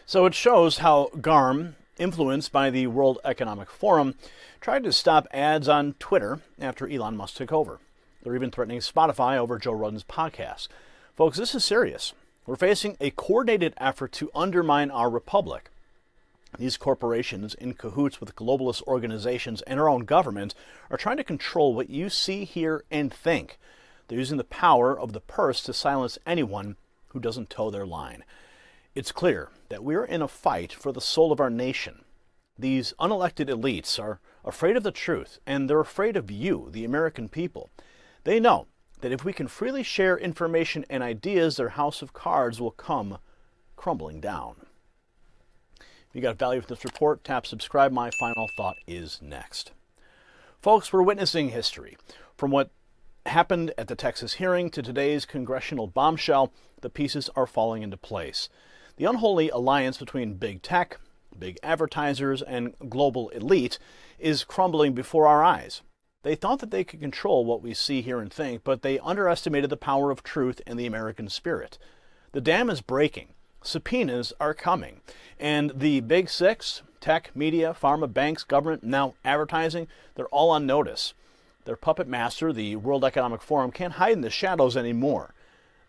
So it shows how GARM, influenced by the World Economic Forum, tried to stop ads on Twitter after Elon Musk took over. They're even threatening Spotify over Joe Rogan's podcast. Folks, this is serious. We're facing a coordinated effort to undermine our republic. These corporations, in cahoots with globalist organizations and our own government, are trying to control what you see, hear, and think. They're using the power of the purse to silence anyone who doesn't toe their line. It's clear that we're in a fight for the soul of our nation. These unelected elites are afraid of the truth, and they're afraid of you, the American people. They know that if we can freely share information and ideas, their house of cards will come crumbling down. If you got value from this report, tap subscribe. My final thought is next. Folks, we're witnessing history. From what happened at the Texas hearing to today's congressional bombshell, the pieces are falling into place. The unholy alliance between big tech, big advertisers, and global elite is crumbling before our eyes. They thought that they could control what we see, hear, and think, but they underestimated the power of truth and the American spirit. The dam is breaking. Subpoenas are coming. And the big six, tech, media, pharma, banks, government, now advertising, they're all on notice. Their puppet master, the World Economic Forum, can't hide in the shadows anymore.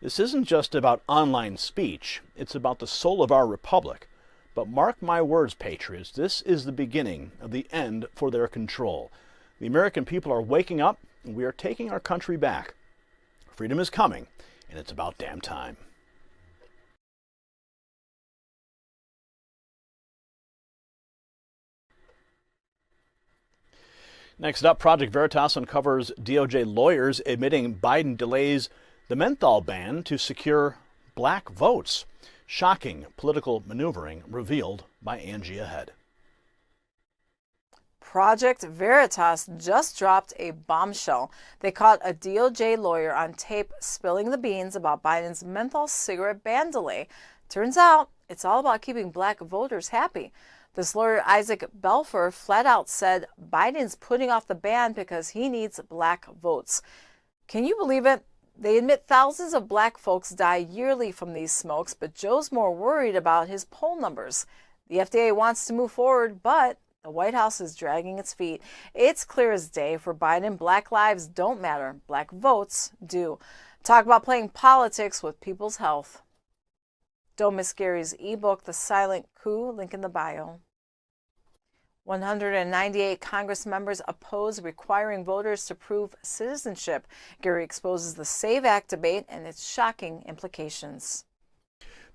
This isn't just about online speech. It's about the soul of our republic. But mark my words, patriots, this is the beginning of the end for their control. The American people are waking up, and we are taking our country back. Freedom is coming, and it's about damn time. Next up, Project Veritas uncovers DOJ lawyers admitting Biden delays the menthol ban to secure black votes. Shocking political maneuvering revealed by Angie Ahead. Project Veritas just dropped a bombshell. They caught a DOJ lawyer on tape spilling the beans about Biden's menthol cigarette ban delay. Turns out it's all about keeping black voters happy. This lawyer, Isaac Belfer, flat out said Biden's putting off the ban because he needs black votes. Can you believe it? They admit thousands of black folks die yearly from these smokes, but Joe's more worried about his poll numbers. The FDA wants to move forward, but the White House is dragging its feet. It's clear as day for Biden, black lives don't matter. Black votes do. Talk about playing politics with people's health. Don't miss Gary's ebook, The Silent Coup, link in the bio. 198 Congress members oppose requiring voters to prove citizenship. Gary exposes the SAVE Act debate and its shocking implications.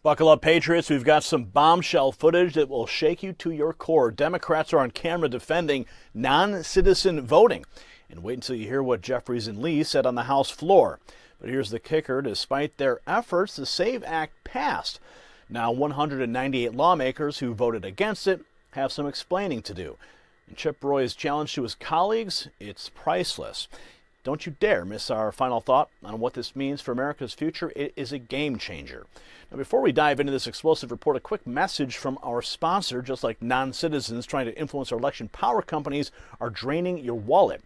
Buckle up, patriots. We've got some bombshell footage that will shake you to your core. Democrats are on camera defending non-citizen voting. And wait until you hear what Jeffries and Lee said on the House floor. But here's the kicker. Despite their efforts, the SAVE Act passed. Now 198 lawmakers who voted against it have some explaining to do. And Chip Roy's challenge to his colleagues, it's priceless. Don't you dare miss our final thought on what this means for America's future. It is a game changer. Now, before we dive into this explosive report, a quick message from our sponsor. Just like non-citizens trying to influence our election, power companies are draining your wallet.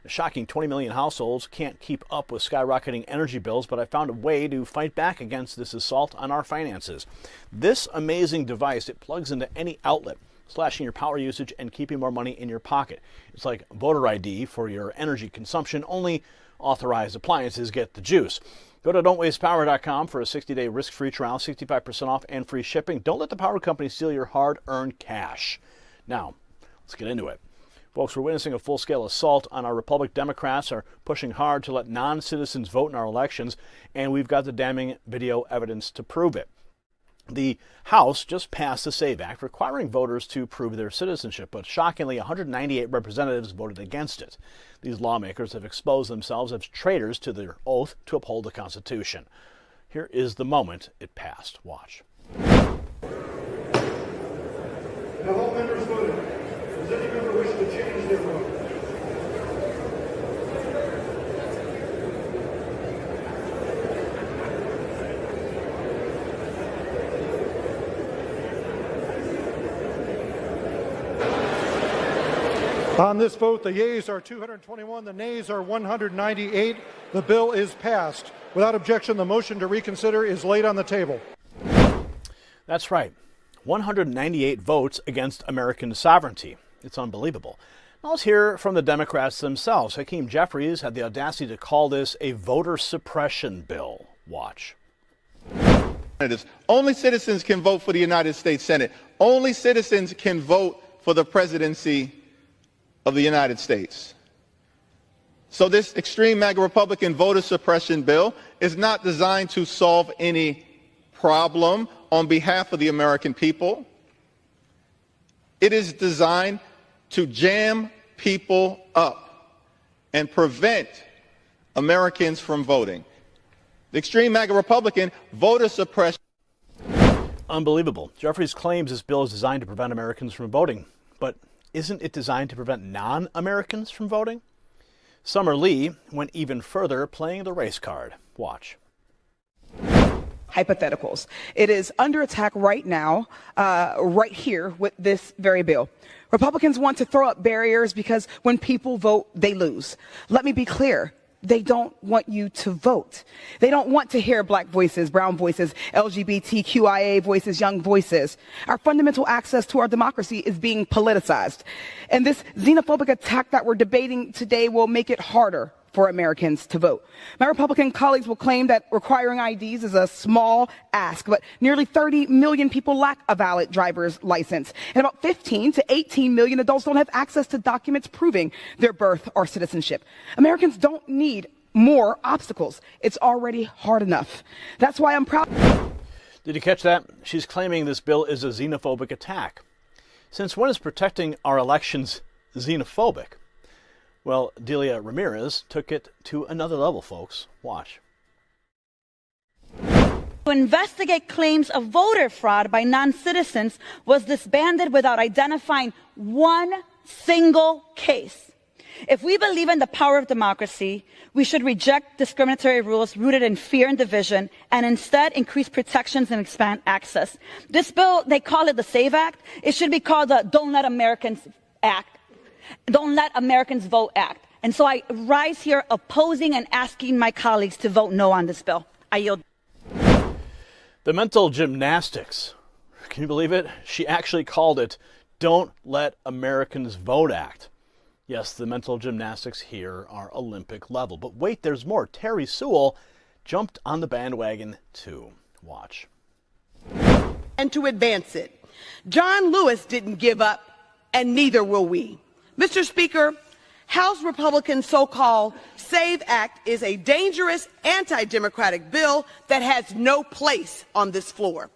A shocking 20 million households can't keep up with skyrocketing energy bills, but I found a way to fight back against this assault on our finances. This amazing device, it plugs into any outlet, slashing your power usage and keeping more money in your pocket. It's like voter ID for your energy consumption. Only authorized appliances get the juice. Go to don'twastepower.com for a 60-day risk-free trial, 65% off and free shipping. Don't let the power company steal your hard-earned cash. Now, let's get into it. Folks, we're witnessing a full-scale assault on our republic. Democrats are pushing hard to let non-citizens vote in our elections, and we've got the damning video evidence to prove it. The House just passed the SAVE Act requiring voters to prove their citizenship, but shockingly, 198 representatives voted against it. These lawmakers have exposed themselves as traitors to their oath to uphold the Constitution. Here is the moment it passed. Watch. Have all members voted? Does any member wish to change their vote? On this vote, the yeas are 221, the nays are 198. The bill is passed. Without objection, the motion to reconsider is laid on the table. That's right. 198 votes against American sovereignty. It's unbelievable. Now let's hear from the Democrats themselves. Hakeem Jeffries had the audacity to call this a voter suppression bill. Watch. Only citizens can vote for the United States Senate. Only citizens can vote for the presidency of the United States. So this extreme MAGA Republican voter suppression bill is not designed to solve any problem on behalf of the American people. It is designed to jam people up and prevent Americans from voting. The extreme MAGA Republican voter suppression. Unbelievable. Jeffries claims this bill is designed to prevent Americans from voting. But isn't it designed to prevent non-Americans from voting? Summer Lee went even further, playing the race card. Watch. Hypotheticals. It is under attack right now, right here with this very bill. Republicans want to throw up barriers because when people vote, they lose. Let me be clear. They don't want you to vote. They don't want to hear black voices, brown voices, LGBTQIA voices, young voices. Our fundamental access to our democracy is being politicized. And this xenophobic attack that we're debating today will make it harder for Americans to vote. My Republican colleagues will claim that requiring IDs is a small ask, but nearly 30 million people lack a valid driver's license, and about 15 to 18 million adults don't have access to documents proving their birth or citizenship. Americans don't need more obstacles. It's already hard enough. That's why I'm proud. Did you catch that? She's claiming this bill is a xenophobic attack. Since when is protecting our elections xenophobic? Well, Delia Ramirez took it to another level, folks. Watch. To investigate claims of voter fraud by non-citizens was disbanded without identifying one single case. If we believe in the power of democracy, we should reject discriminatory rules rooted in fear and division and instead increase protections and expand access. This bill, they call it the SAVE Act. It should be called the Don't Let Americans Act. Don't Let Americans Vote Act. And so I rise here opposing and asking my colleagues to vote no on this bill. I yield. The mental gymnastics. Can you believe it? She actually called it Don't Let Americans Vote Act. Yes, the mental gymnastics here are Olympic level. But wait, there's more. Terry Sewell jumped on the bandwagon too. Watch. And to advance it. John Lewis didn't give up, and neither will we. Mr. Speaker, House Republicans' so-called SAVE Act is a dangerous anti-democratic bill that has no place on this floor.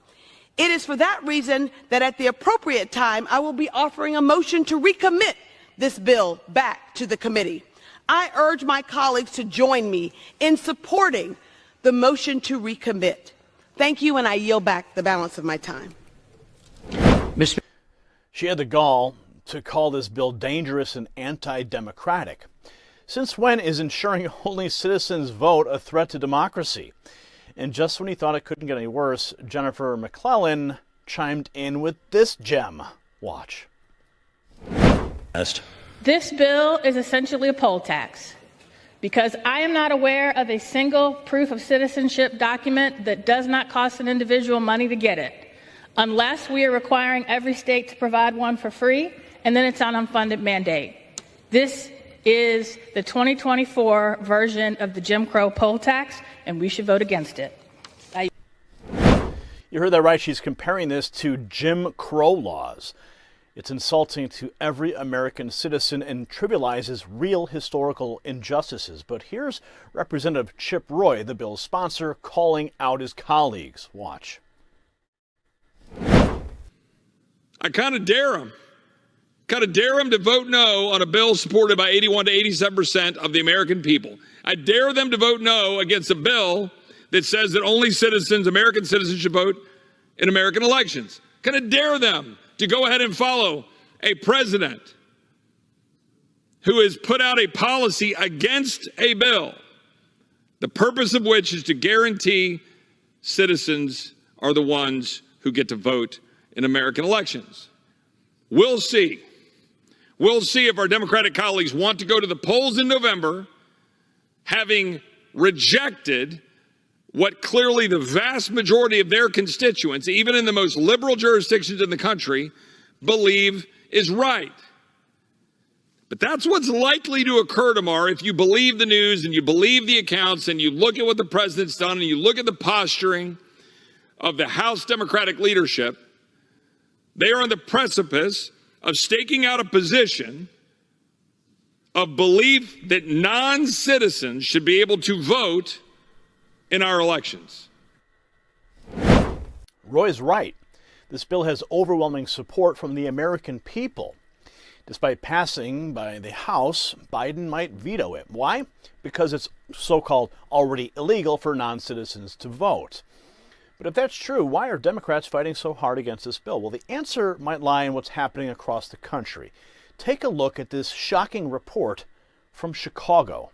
It is for that reason that at the appropriate time, I will be offering a motion to recommit this bill back to the committee. I urge my colleagues to join me in supporting the motion to recommit. Thank you, and I yield back the balance of my time. She had the gall to call this bill dangerous and anti-democratic. Since when is ensuring only citizens vote a threat to democracy? And just when he thought it couldn't get any worse, Jennifer McClellan chimed in with this gem. Watch. This bill is essentially a poll tax because I am not aware of a single proof of citizenship document that does not cost an individual money to get it, unless we are requiring every state to provide one for free, and then it's an unfunded mandate. This is the 2024 version of the Jim Crow poll tax, and we should vote against it. You heard that right. She's comparing this to Jim Crow laws. It's insulting to every American citizen and trivializes real historical injustices. But here's Representative Chip Roy, the bill's sponsor, calling out his colleagues. Watch. I kind of dare them. Kind of dare them to vote no on a bill supported by 81 to 87% of the American people. I dare them to vote no against a bill that says that only citizens, American citizens, should vote in American elections. Kind of dare them to go ahead and follow a president who has put out a policy against a bill, the purpose of which is to guarantee citizens are the ones who get to vote in American elections. We'll see. We'll see if our Democratic colleagues want to go to the polls in November, having rejected what clearly the vast majority of their constituents, even in the most liberal jurisdictions in the country, believe is right. But that's what's likely to occur tomorrow if you believe the news and you believe the accounts and you look at what the president's done and you look at the posturing of the House Democratic leadership. They are on the precipice of staking out a position of belief that non-citizens should be able to vote in our elections. Roy's right. This bill has overwhelming support from the American people. Despite passing by the House, Biden might veto it. Why? Because it's so-called already illegal for non-citizens to vote. But if that's true, why are Democrats fighting so hard against this bill? Well, the answer might lie in what's happening across the country. Take a look at this shocking report from Chicago.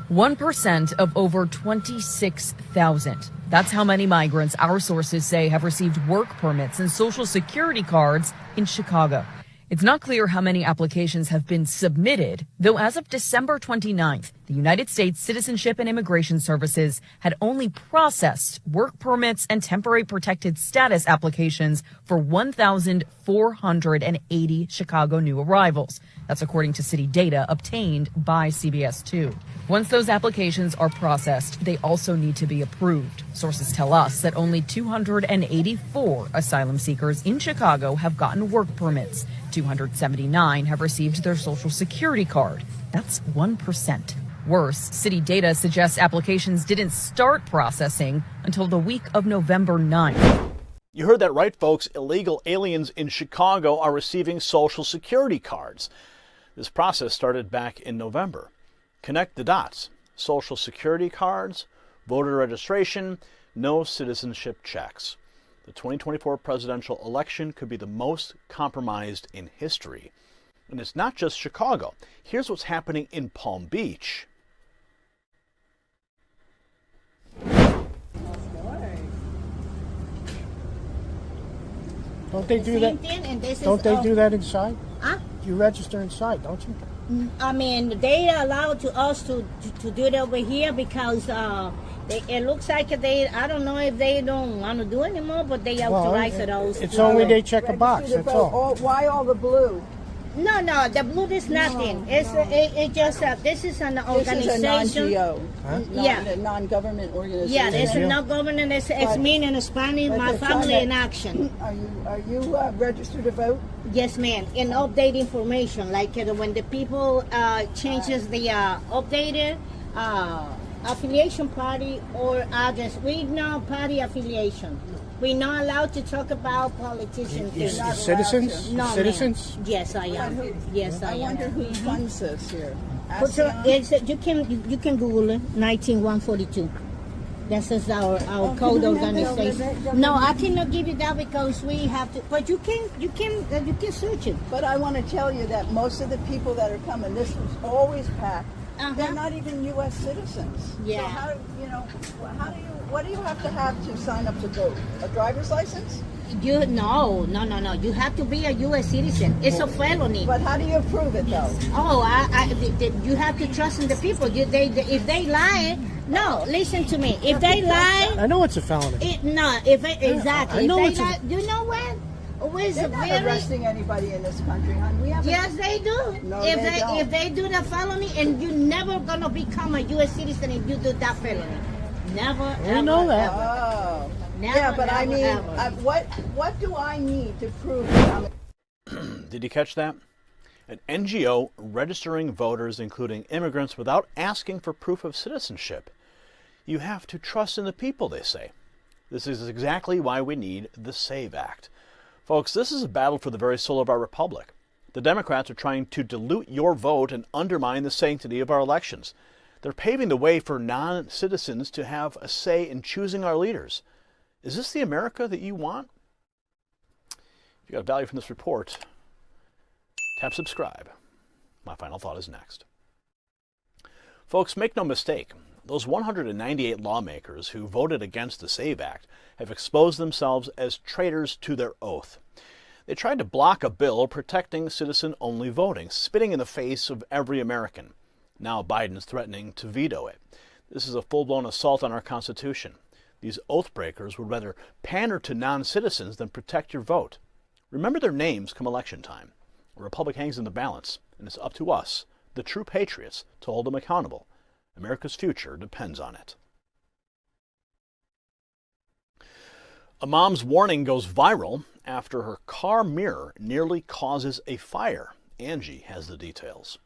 1% of over 26,000. That's how many migrants our sources say have received work permits and Social Security cards in Chicago. It's not clear how many applications have been submitted, though as of December 29th, the United States Citizenship and Immigration Services had only processed work permits and temporary protected status applications for 1,480 Chicago new arrivals. That's according to city data obtained by CBS 2. Once those applications are processed, they also need to be approved. Sources tell us that only 284 asylum seekers in Chicago have gotten work permits. 279 have received their Social Security card. That's 1%. Worse, city data suggests applications didn't start processing until the week of November 9th. You heard that right, folks. Illegal aliens in Chicago are receiving Social Security cards. This process started back in November. Connect the dots. Social Security cards, voter registration, no citizenship checks. The 2024 presidential election could be the most compromised in history. And it's not just Chicago. Here's what's happening in Palm Beach. Don't they do that? Don't they do that inside? Huh? You register inside, don't you? I mean, they allow us to do it over here because it looks like I don't know if they don't want to do anymore, but they authorize those. It's only they check a box, that's all. Why all the blue? No, the blue is nothing. It just this is an organization. This is a non-GO. Huh? A non-government organization. Yeah, it's a non-government. It's mean in Spanish. My family in action. Are you registered to vote? Yes, ma'am. And update information, like when the people changes the updated affiliation party or address. We know party affiliation. We're not allowed to talk about politicians. You're citizens? No, citizens? ma'am. Yes, I am. Yes, I am. I wonder who funds this here. You can Google it. 19142. This is our code organization. No, I cannot give you that because we have to. But you can search it. But I want to tell you that most of the people that are coming, this was always packed. They're not even U.S. citizens. Yeah. So what do you have to sign up to vote? A driver's license? No. You have to be a U.S. citizen. It's a felony. But how do you prove it, though? Oh, you have to trust in the people. If they lie, no. Listen to me. If they lie, I know it's a felony. Exactly. I know if they lie, you know what? They're not arresting anybody in this country, hon. Yes, they do. No, if they do the felony, and you're never gonna become a U.S. citizen if you do that felony. Never. I know that. Oh. Never, yeah, but never, what do I need to prove that Did you catch that? An NGO registering voters, including immigrants, without asking for proof of citizenship. You have to trust in the people, they say. This is exactly why we need the SAVE Act. Folks, this is a battle for the very soul of our republic. The Democrats are trying to dilute your vote and undermine the sanctity of our elections. They're paving the way for non-citizens to have a say in choosing our leaders. Is this the America that you want? If you got value from this report, tap subscribe. My final thought is next. Folks, make no mistake. Those 198 lawmakers who voted against the SAVE Act have exposed themselves as traitors to their oath. They tried to block a bill protecting citizen-only voting, spitting in the face of every American. Now Biden's threatening to veto it. This is a full-blown assault on our Constitution. These oath breakers would rather pander to non-citizens than protect your vote. Remember their names come election time. A republic hangs in the balance, and it's up to us, the true patriots, to hold them accountable. America's future depends on it. A mom's warning goes viral after her car mirror nearly causes a fire. Angie has the details.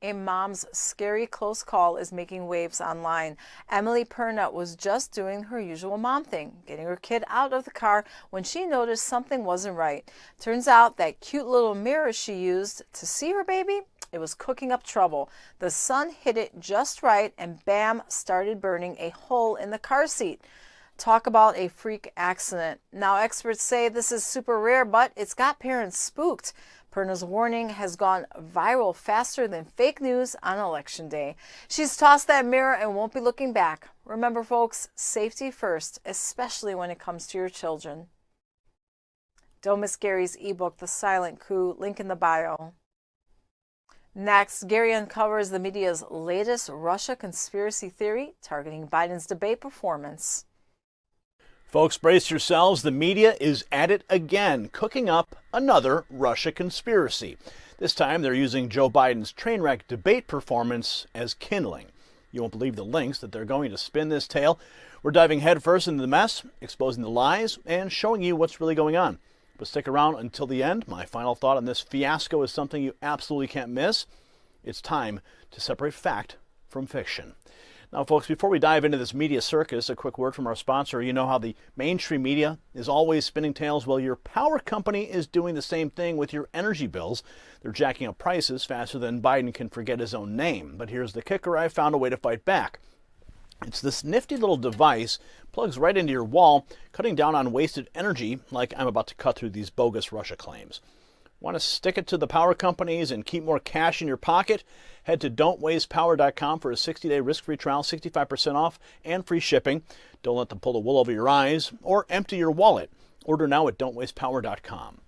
A mom's scary close call is making waves online. Emily Perna was just doing her usual mom thing, getting her kid out of the car when she noticed something wasn't right. Turns out that cute little mirror she used to see her baby, it was cooking up trouble. The sun hit it just right and bam, started burning a hole in the car seat. Talk about a freak accident. Now experts say this is super rare, but it's got parents spooked. Perna's warning has gone viral faster than fake news on Election Day. She's tossed that mirror and won't be looking back. Remember, folks, safety first, especially when it comes to your children. Don't miss Gary's ebook, The Silent Coup, link in the bio. Next, Gary uncovers the media's latest Russia conspiracy theory targeting Biden's debate performance. Folks, brace yourselves. The media is at it again, cooking up another Russia conspiracy. This time, they're using Joe Biden's train wreck debate performance as kindling. You won't believe the links that they're going to spin this tale. We're diving headfirst into the mess, exposing the lies, and showing you what's really going on. But stick around until the end. My final thought on this fiasco is something you absolutely can't miss. It's time to separate fact from fiction. Now, folks, before we dive into this media circus, a quick word from our sponsor. You know how the mainstream media is always spinning tales? Well, your power company is doing the same thing with your energy bills. They're jacking up prices faster than Biden can forget his own name. But here's the kicker. I found a way to fight back. It's this nifty little device, plugs right into your wall, cutting down on wasted energy like I'm about to cut through these bogus Russia claims. Want to stick it to the power companies and keep more cash in your pocket? Head to don'twastepower.com for a 60-day risk-free trial, 65% off, and free shipping. Don't let them pull the wool over your eyes or empty your wallet. Order now at don'twastepower.com.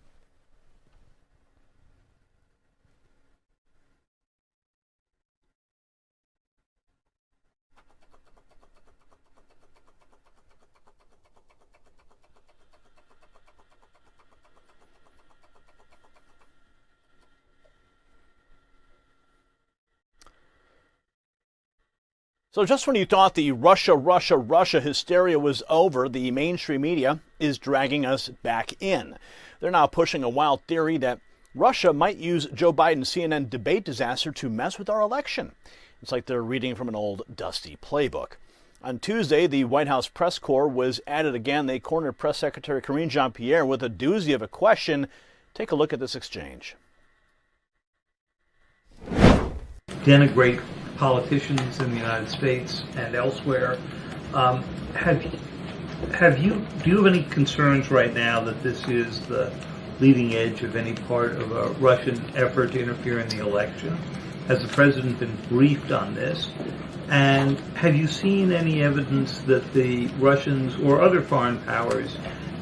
So just when you thought the Russia hysteria was over, the mainstream media is dragging us back in. They're now pushing a wild theory that Russia might use Joe Biden's CNN debate disaster to mess with our election. It's like they're reading from an old dusty playbook. On Tuesday, the White House press corps was at it again. They cornered Press Secretary Karine Jean-Pierre with a doozy of a question. Take a look at this exchange. Denigrate politicians in the United States and elsewhere. Do you have any concerns right now that this is the leading edge of any part of a Russian effort to interfere in the election? Has the president been briefed on this? And have you seen any evidence that the Russians or other foreign powers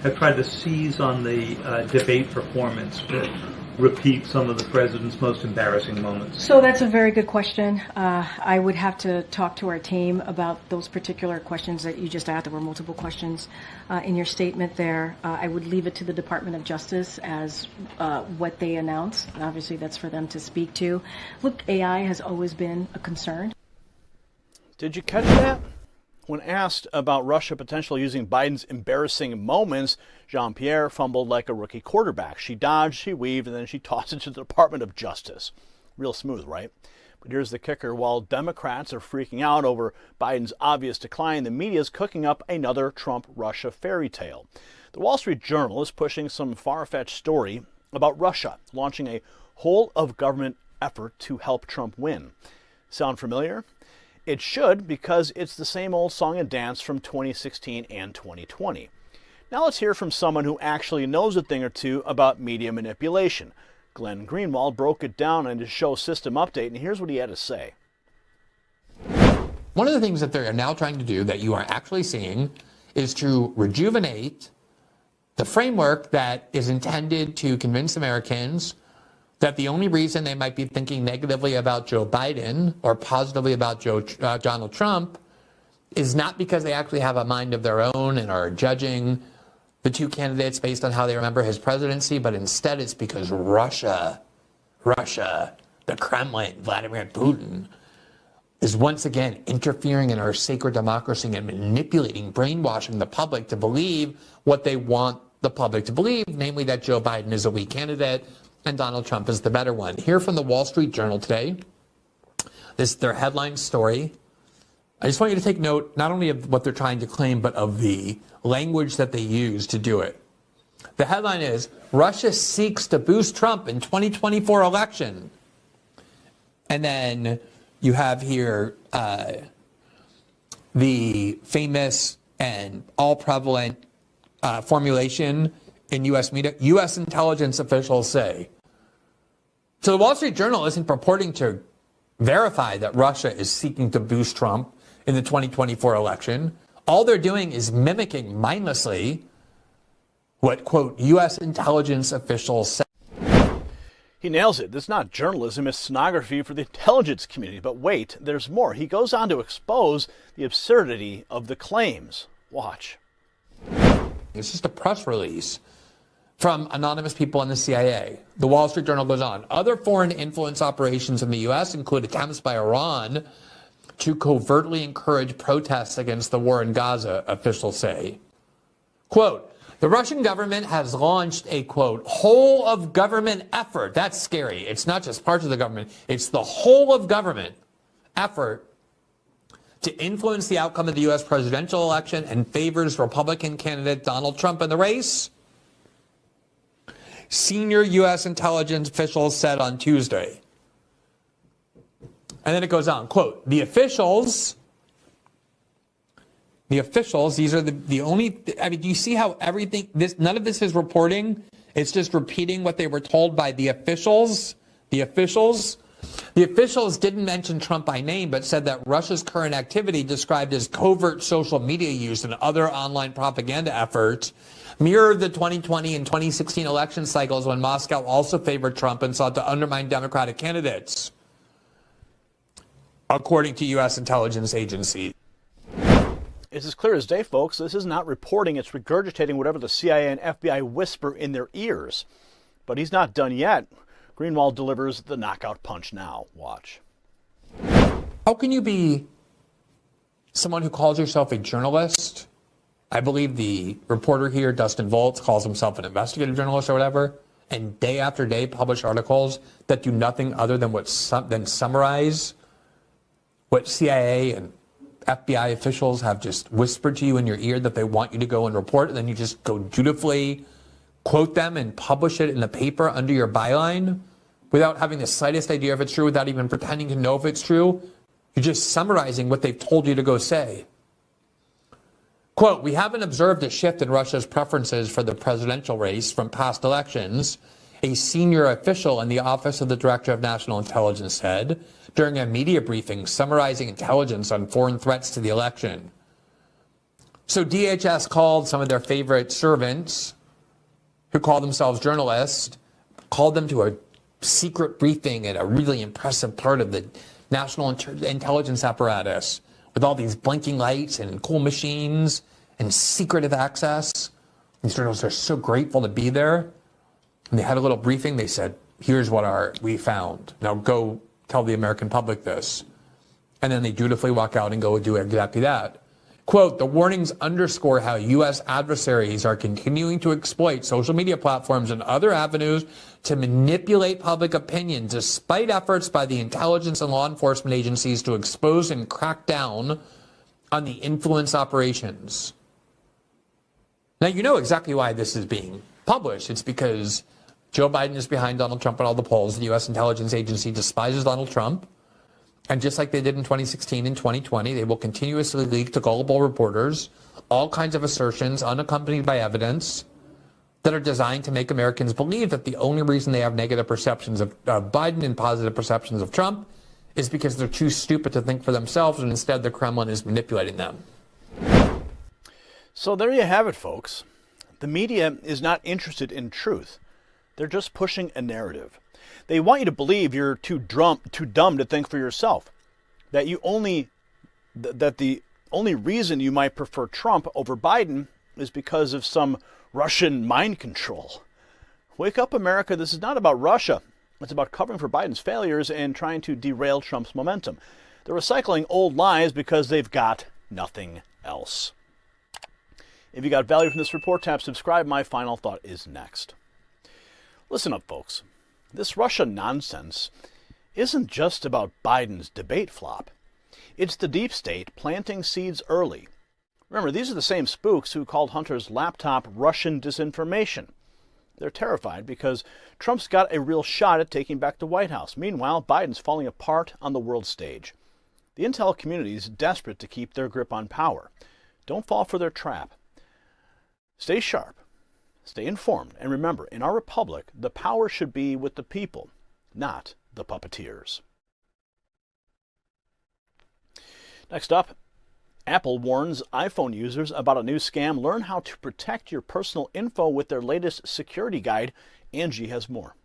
have tried to seize on the debate performance to repeat some of the president's most embarrassing moments? So that's a very good question. I would have to talk to our team about those particular questions that you just asked. There were multiple questions in your statement there. I would leave it to the Department of Justice as what they announce. And obviously, that's for them to speak to. Look, AI has always been a concern. Did you catch that? When asked about Russia potentially using Biden's embarrassing moments, Jean-Pierre fumbled like a rookie quarterback. She dodged, she weaved, and then she tossed it to the Department of Justice. Real smooth, right? But here's the kicker. While Democrats are freaking out over Biden's obvious decline, the media is cooking up another Trump-Russia fairy tale. The Wall Street Journal is pushing some far-fetched story about Russia, launching a whole-of-government effort to help Trump win. Sound familiar? It should, because it's the same old song and dance from 2016 and 2020. Now let's hear from someone who actually knows a thing or two about media manipulation. Glenn Greenwald broke it down in his show System Update, and here's what he had to say. One of the things that they're now trying to do that you are actually seeing is to rejuvenate the framework that is intended to convince Americans that the only reason they might be thinking negatively about Joe Biden or positively about Donald Trump is not because they actually have a mind of their own and are judging the two candidates based on how they remember his presidency, but instead it's because Russia, the Kremlin, Vladimir Putin, is once again interfering in our sacred democracy and manipulating, brainwashing the public to believe what they want the public to believe, namely that Joe Biden is a weak candidate and Donald Trump is the better one. Here from the Wall Street Journal today, this is their headline story. I just want you to take note not only of what they're trying to claim, but of the language that they use to do it. The headline is, Russia seeks to boost Trump in 2024 election. And then you have here the famous and all-prevalent formulation in U.S. media. U.S. intelligence officials say. So the Wall Street Journal isn't purporting to verify that Russia is seeking to boost Trump in the 2024 election. All they're doing is mimicking mindlessly what, quote, U.S. intelligence officials say. He nails it. This is not journalism, it's stenography for the intelligence community. But wait, there's more. He goes on to expose the absurdity of the claims. Watch. It's just a press release from anonymous people in the CIA. The Wall Street Journal goes on. Other foreign influence operations in the U.S. include attempts by Iran to covertly encourage protests against the war in Gaza, officials say. Quote, the Russian government has launched a, quote, whole of government effort. That's scary. It's not just parts of the government. It's the whole of government effort to influence the outcome of the U.S. presidential election and favors Republican candidate Donald Trump in the race, senior U.S. intelligence officials said on Tuesday. And then it goes on, quote, the officials, these are the only, I mean, do you see how everything, none of this is reporting? It's just repeating what they were told by the officials. The officials didn't mention Trump by name, but said that Russia's current activity, described as covert social media use and other online propaganda efforts, mirrored the 2020 and 2016 election cycles when Moscow also favored Trump and sought to undermine Democratic candidates, according to U.S. intelligence agencies. It's as clear as day, folks. This is not reporting. It's regurgitating whatever the CIA and FBI whisper in their ears. But he's not done yet. Greenwald delivers the knockout punch now. Watch. How can you be someone who calls yourself a journalist? I believe the reporter here, Dustin Volz, calls himself an investigative journalist or whatever, and day after day publish articles that do nothing other than summarize what CIA and FBI officials have just whispered to you in your ear that they want you to go and report, and then you just go dutifully quote them and publish it in the paper under your byline without having the slightest idea if it's true, without even pretending to know if it's true. You're just summarizing what they've told you to go say. Quote, we haven't observed a shift in Russia's preferences for the presidential race from past elections, a senior official in the Office of the Director of National Intelligence said during a media briefing summarizing intelligence on foreign threats to the election. So DHS called some of their favorite servants, who call themselves journalists, called them to a secret briefing at a really impressive part of the national intelligence apparatus with all these blinking lights and cool machines and secretive access. These journalists are so grateful to be there. And they had a little briefing. They said, here's what we found. Now go tell the American public this. And then they dutifully walk out and go do exactly that. Quote, the warnings underscore how U.S. adversaries are continuing to exploit social media platforms and other avenues to manipulate public opinion, despite efforts by the intelligence and law enforcement agencies to expose and crack down on the influence operations. Now, you know exactly why this is being published. It's because Joe Biden is behind Donald Trump in all the polls. The U.S. intelligence agency despises Donald Trump. And just like they did in 2016 and 2020, they will continuously leak to gullible reporters all kinds of assertions unaccompanied by evidence that are designed to make Americans believe that the only reason they have negative perceptions of Biden and positive perceptions of Trump is because they're too stupid to think for themselves, and instead the Kremlin is manipulating them. So there you have it, folks. The media is not interested in truth. They're just pushing a narrative. They want you to believe you're too dumb to think for yourself, that the only reason you might prefer Trump over Biden is because of some Russian mind control. Wake up, America. This is not about Russia. It's about covering for Biden's failures and trying to derail Trump's momentum. They're recycling old lies because they've got nothing else. If you got value from this report, tap subscribe. My final thought is next. Listen up, folks. This Russia nonsense isn't just about Biden's debate flop. It's the deep state planting seeds early. Remember, these are the same spooks who called Hunter's laptop Russian disinformation. They're terrified because Trump's got a real shot at taking back the White House. Meanwhile, Biden's falling apart on the world stage. The intel community is desperate to keep their grip on power. Don't fall for their trap. Stay sharp. Stay informed. And remember, in our republic, the power should be with the people, not the puppeteers. Next up, Apple warns iPhone users about a new scam. Learn how to protect your personal info with their latest security guide. Angie has more.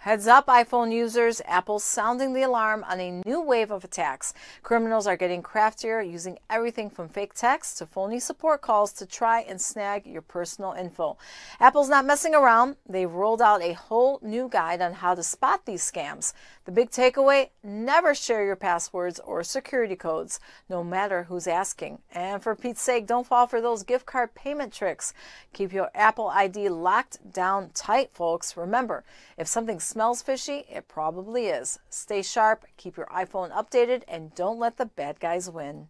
Heads up, iPhone users. Apple's sounding the alarm on a new wave of attacks. Criminals are getting craftier, using everything from fake texts to phony support calls to try and snag your personal info. Apple's not messing around. They've rolled out a whole new guide on how to spot these scams. The big takeaway, never share your passwords or security codes, no matter who's asking. And for Pete's sake, don't fall for those gift card payment tricks. Keep your Apple ID locked down tight, folks. Remember, if something smells fishy, it probably is. Stay sharp, keep your iPhone updated, and don't let the bad guys win.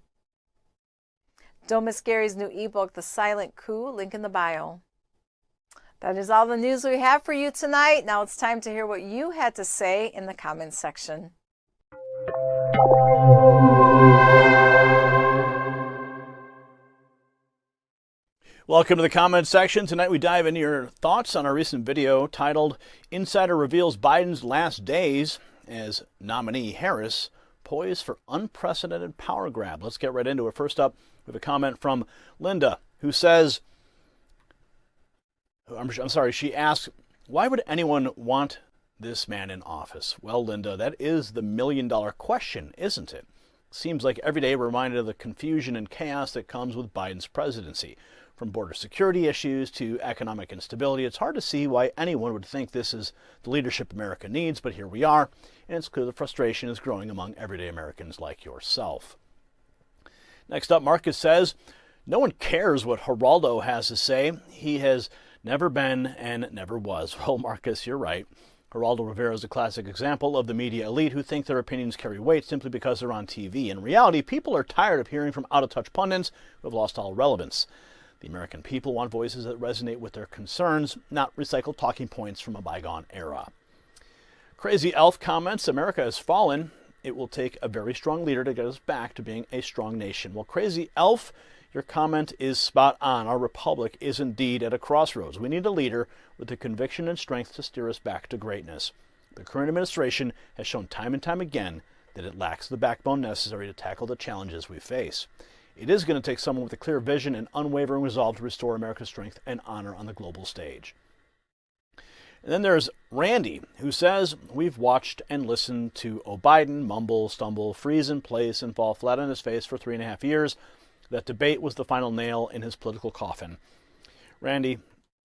Don't miss Gary's new ebook, The Silent Coup, link in the bio. That is all the news we have for you tonight. Now it's time to hear what you had to say in the comments section. Welcome to the comments section. Tonight we dive into your thoughts on our recent video titled Insider Reveals Biden's Last Days as Nominee Harris Poised for Unprecedented Power Grab. Let's get right into it. First up, we have a comment from Linda who says, she asks, why would anyone want this man in office? Well, Linda, that is the million-dollar question, isn't it? Seems like every day we're reminded of the confusion and chaos that comes with Biden's presidency. From border security issues to economic instability, it's hard to see why anyone would think this is the leadership America needs, but here we are, and it's clear the frustration is growing among everyday Americans like yourself. Next up, Marcus says, no one cares what Geraldo has to say. He has never been and never was. Well, Marcus, you're right. Geraldo Rivera is a classic example of the media elite who think their opinions carry weight simply because they're on TV. In reality, people are tired of hearing from out-of-touch pundits who have lost all relevance. The American people want voices that resonate with their concerns, not recycled talking points from a bygone era. Crazy Elf comments, America has fallen. It will take a very strong leader to get us back to being a strong nation. Well, Crazy Elf, your comment is spot on. Our republic is indeed at a crossroads. We need a leader with the conviction and strength to steer us back to greatness. The current administration has shown time and time again that it lacks the backbone necessary to tackle the challenges we face. It is going to take someone with a clear vision and unwavering resolve to restore America's strength and honor on the global stage. And then there's Randy, who says, we've watched and listened to Biden mumble, stumble, freeze in place, and fall flat on his face for 3.5 years. That debate was the final nail in his political coffin. Randy,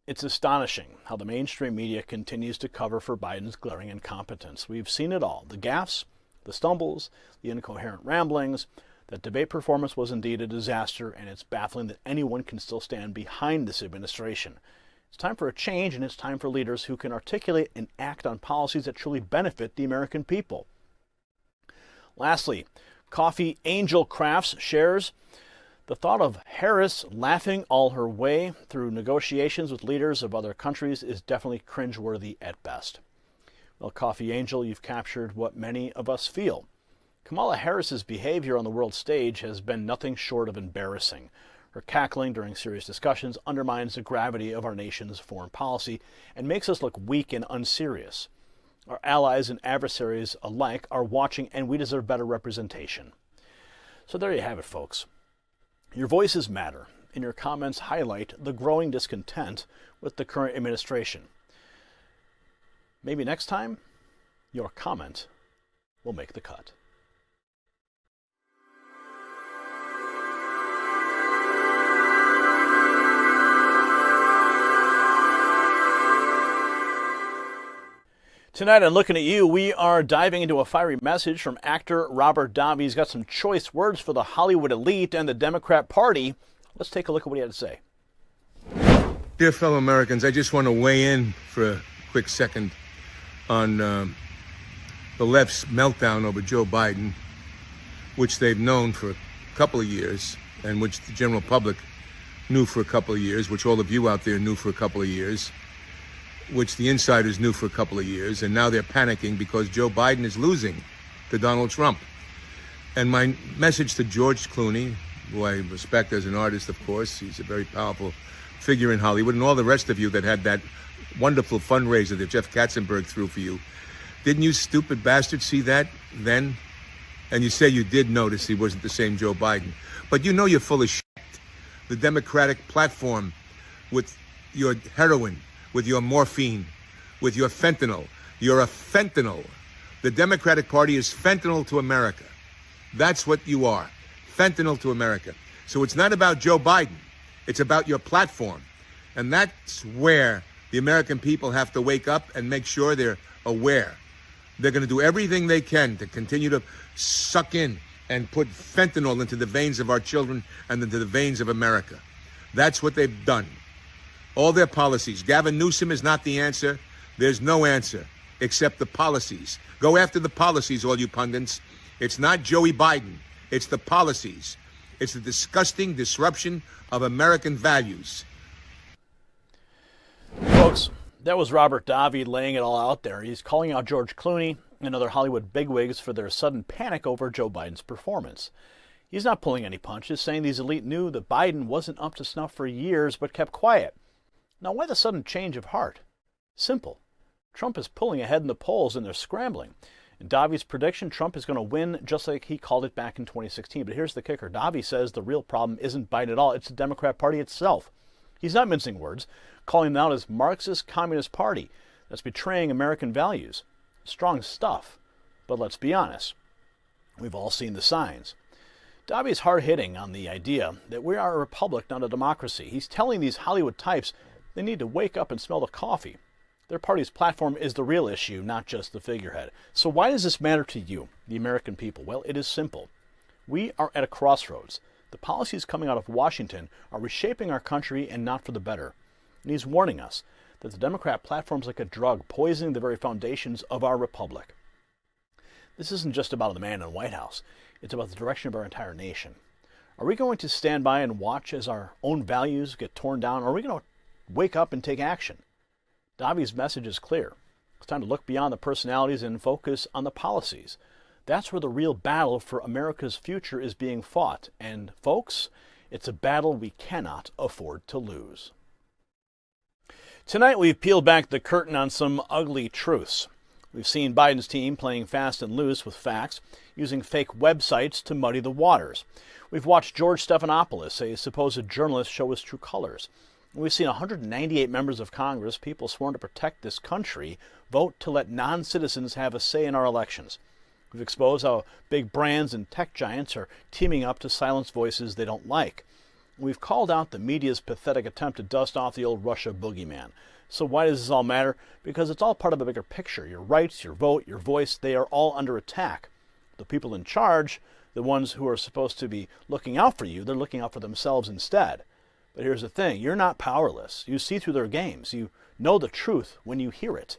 it's astonishing how the mainstream media continues to cover for Biden's glaring incompetence. We've seen it all. The gaffes, the stumbles, the incoherent ramblings. That debate performance was indeed a disaster, and it's baffling that anyone can still stand behind this administration. It's time for a change, and it's time for leaders who can articulate and act on policies that truly benefit the American people. Lastly, Coffee Angel Crafts shares, the thought of Harris laughing all her way through negotiations with leaders of other countries is definitely cringeworthy at best. Well, Coffee Angel, you've captured what many of us feel. Kamala Harris's behavior on the world stage has been nothing short of embarrassing. Her cackling during serious discussions undermines the gravity of our nation's foreign policy and makes us look weak and unserious. Our allies and adversaries alike are watching, and we deserve better representation. So there you have it, folks. Your voices matter, in your comments highlight the growing discontent with the current administration. Maybe next time, your comment will make the cut. Tonight on Looking at You, we are diving into a fiery message from actor Robert Davi. He's got some choice words for the Hollywood elite and the Democrat Party. Let's take a look at what he had to say. Dear fellow Americans, I just want to weigh in for a quick second on the left's meltdown over Joe Biden, which they've known for a couple of years, and which the general public knew for a couple of years, which all of you out there knew for a couple of years, which the insiders knew for a couple of years, and now they're panicking because Joe Biden is losing to Donald Trump. And my message to George Clooney, who I respect as an artist, of course, he's a very powerful figure in Hollywood, and all the rest of you that had that wonderful fundraiser that Jeff Katzenberg threw for you, didn't you stupid bastards see that then? And you say you did notice he wasn't the same Joe Biden. But you know you're full of shit. The Democratic platform with your heroin, with your morphine, with your fentanyl. You're a fentanyl. The Democratic Party is fentanyl to America. That's what you are. Fentanyl to America. So it's not about Joe Biden. It's about your platform. And that's where the American people have to wake up and make sure they're aware. They're going to do everything they can to continue to suck in and put fentanyl into the veins of our children and into the veins of America. That's what they've done. All their policies. Gavin Newsom is not the answer. There's no answer except the policies. Go after the policies, all you pundits. It's not Joey Biden. It's the policies. It's the disgusting disruption of American values. Folks, that was Robert Davi laying it all out there. He's calling out George Clooney and other Hollywood bigwigs for their sudden panic over Joe Biden's performance. He's not pulling any punches, saying these elite knew that Biden wasn't up to snuff for years but kept quiet. Now, why the sudden change of heart? Simple. Trump is pulling ahead in the polls and they're scrambling. In Davi's prediction, Trump is going to win just like he called it back in 2016. But here's the kicker. Davi says the real problem isn't Biden at all. It's the Democrat Party itself. He's not mincing words, calling them out as Marxist Communist Party that's betraying American values. Strong stuff. But let's be honest. We've all seen the signs. Davi is hard-hitting on the idea that we are a republic, not a democracy. He's telling these Hollywood types they need to wake up and smell the coffee. Their party's platform is the real issue, not just the figurehead. So why does this matter to you, the American people? Well, it is simple. We are at a crossroads. The policies coming out of Washington are reshaping our country and not for the better. And he's warning us that the Democrat platform is like a drug, poisoning the very foundations of our republic. This isn't just about the man in the White House. It's about the direction of our entire nation. Are we going to stand by and watch as our own values get torn down, or are we going to wake up and take action? Davi's message is clear. It's time to look beyond the personalities and focus on the policies. That's where the real battle for America's future is being fought. And folks, it's a battle we cannot afford to lose. Tonight we've peeled back the curtain on some ugly truths. We've seen Biden's team playing fast and loose with facts, using fake websites to muddy the waters. We've watched George Stephanopoulos, a supposed journalist, show his true colors. We've seen 198 members of Congress, people sworn to protect this country, vote to let non-citizens have a say in our elections. We've exposed how big brands and tech giants are teaming up to silence voices they don't like. We've called out the media's pathetic attempt to dust off the old Russia boogeyman. So why does this all matter? Because it's all part of a bigger picture. Your rights, your vote, your voice, they are all under attack. The people in charge, the ones who are supposed to be looking out for you, they're looking out for themselves instead. But here's the thing, you're not powerless. You see through their games. You know the truth when you hear it.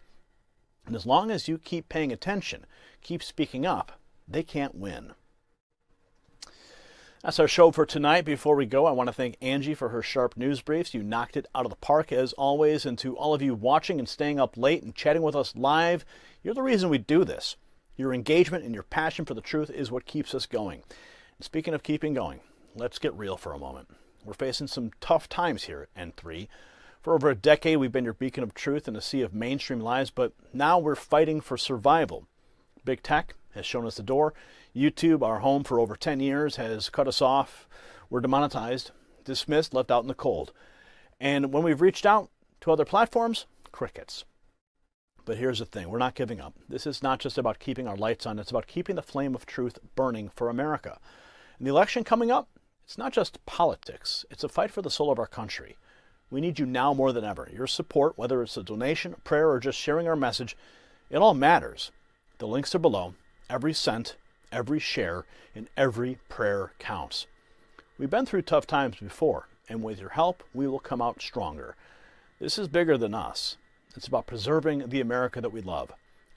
And as long as you keep paying attention, keep speaking up, they can't win. That's our show for tonight. Before we go, I want to thank Angie for her sharp news briefs. You knocked it out of the park as always. And to all of you watching and staying up late and chatting with us live, you're the reason we do this. Your engagement and your passion for the truth is what keeps us going. And speaking of keeping going, let's get real for a moment. We're facing some tough times here at N3. For over a decade, we've been your beacon of truth in a sea of mainstream lies, but now we're fighting for survival. Big tech has shown us the door. YouTube, our home for over 10 years, has cut us off. We're demonetized. dismissed, left out in the cold. And when we've reached out to other platforms, crickets. But here's the thing, we're not giving up. This is not just about keeping our lights on, it's about keeping the flame of truth burning for America. And the election coming up, it's not just politics, it's a fight for the soul of our country. We need you now more than ever. Your support, whether it's a donation, a prayer, or just sharing our message, it all matters. The links are below. Every cent, every share, and every prayer counts. We've been through tough times before, and with your help, we will come out stronger. This is bigger than us. It's about preserving the America that we love.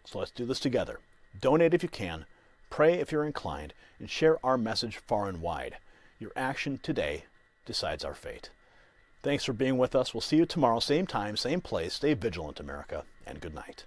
So let's do this together. Donate if you can, pray if you're inclined, and share our message far and wide. Your action today decides our fate. Thanks for being with us. We'll see you tomorrow, same time, same place. Stay vigilant, America, and good night.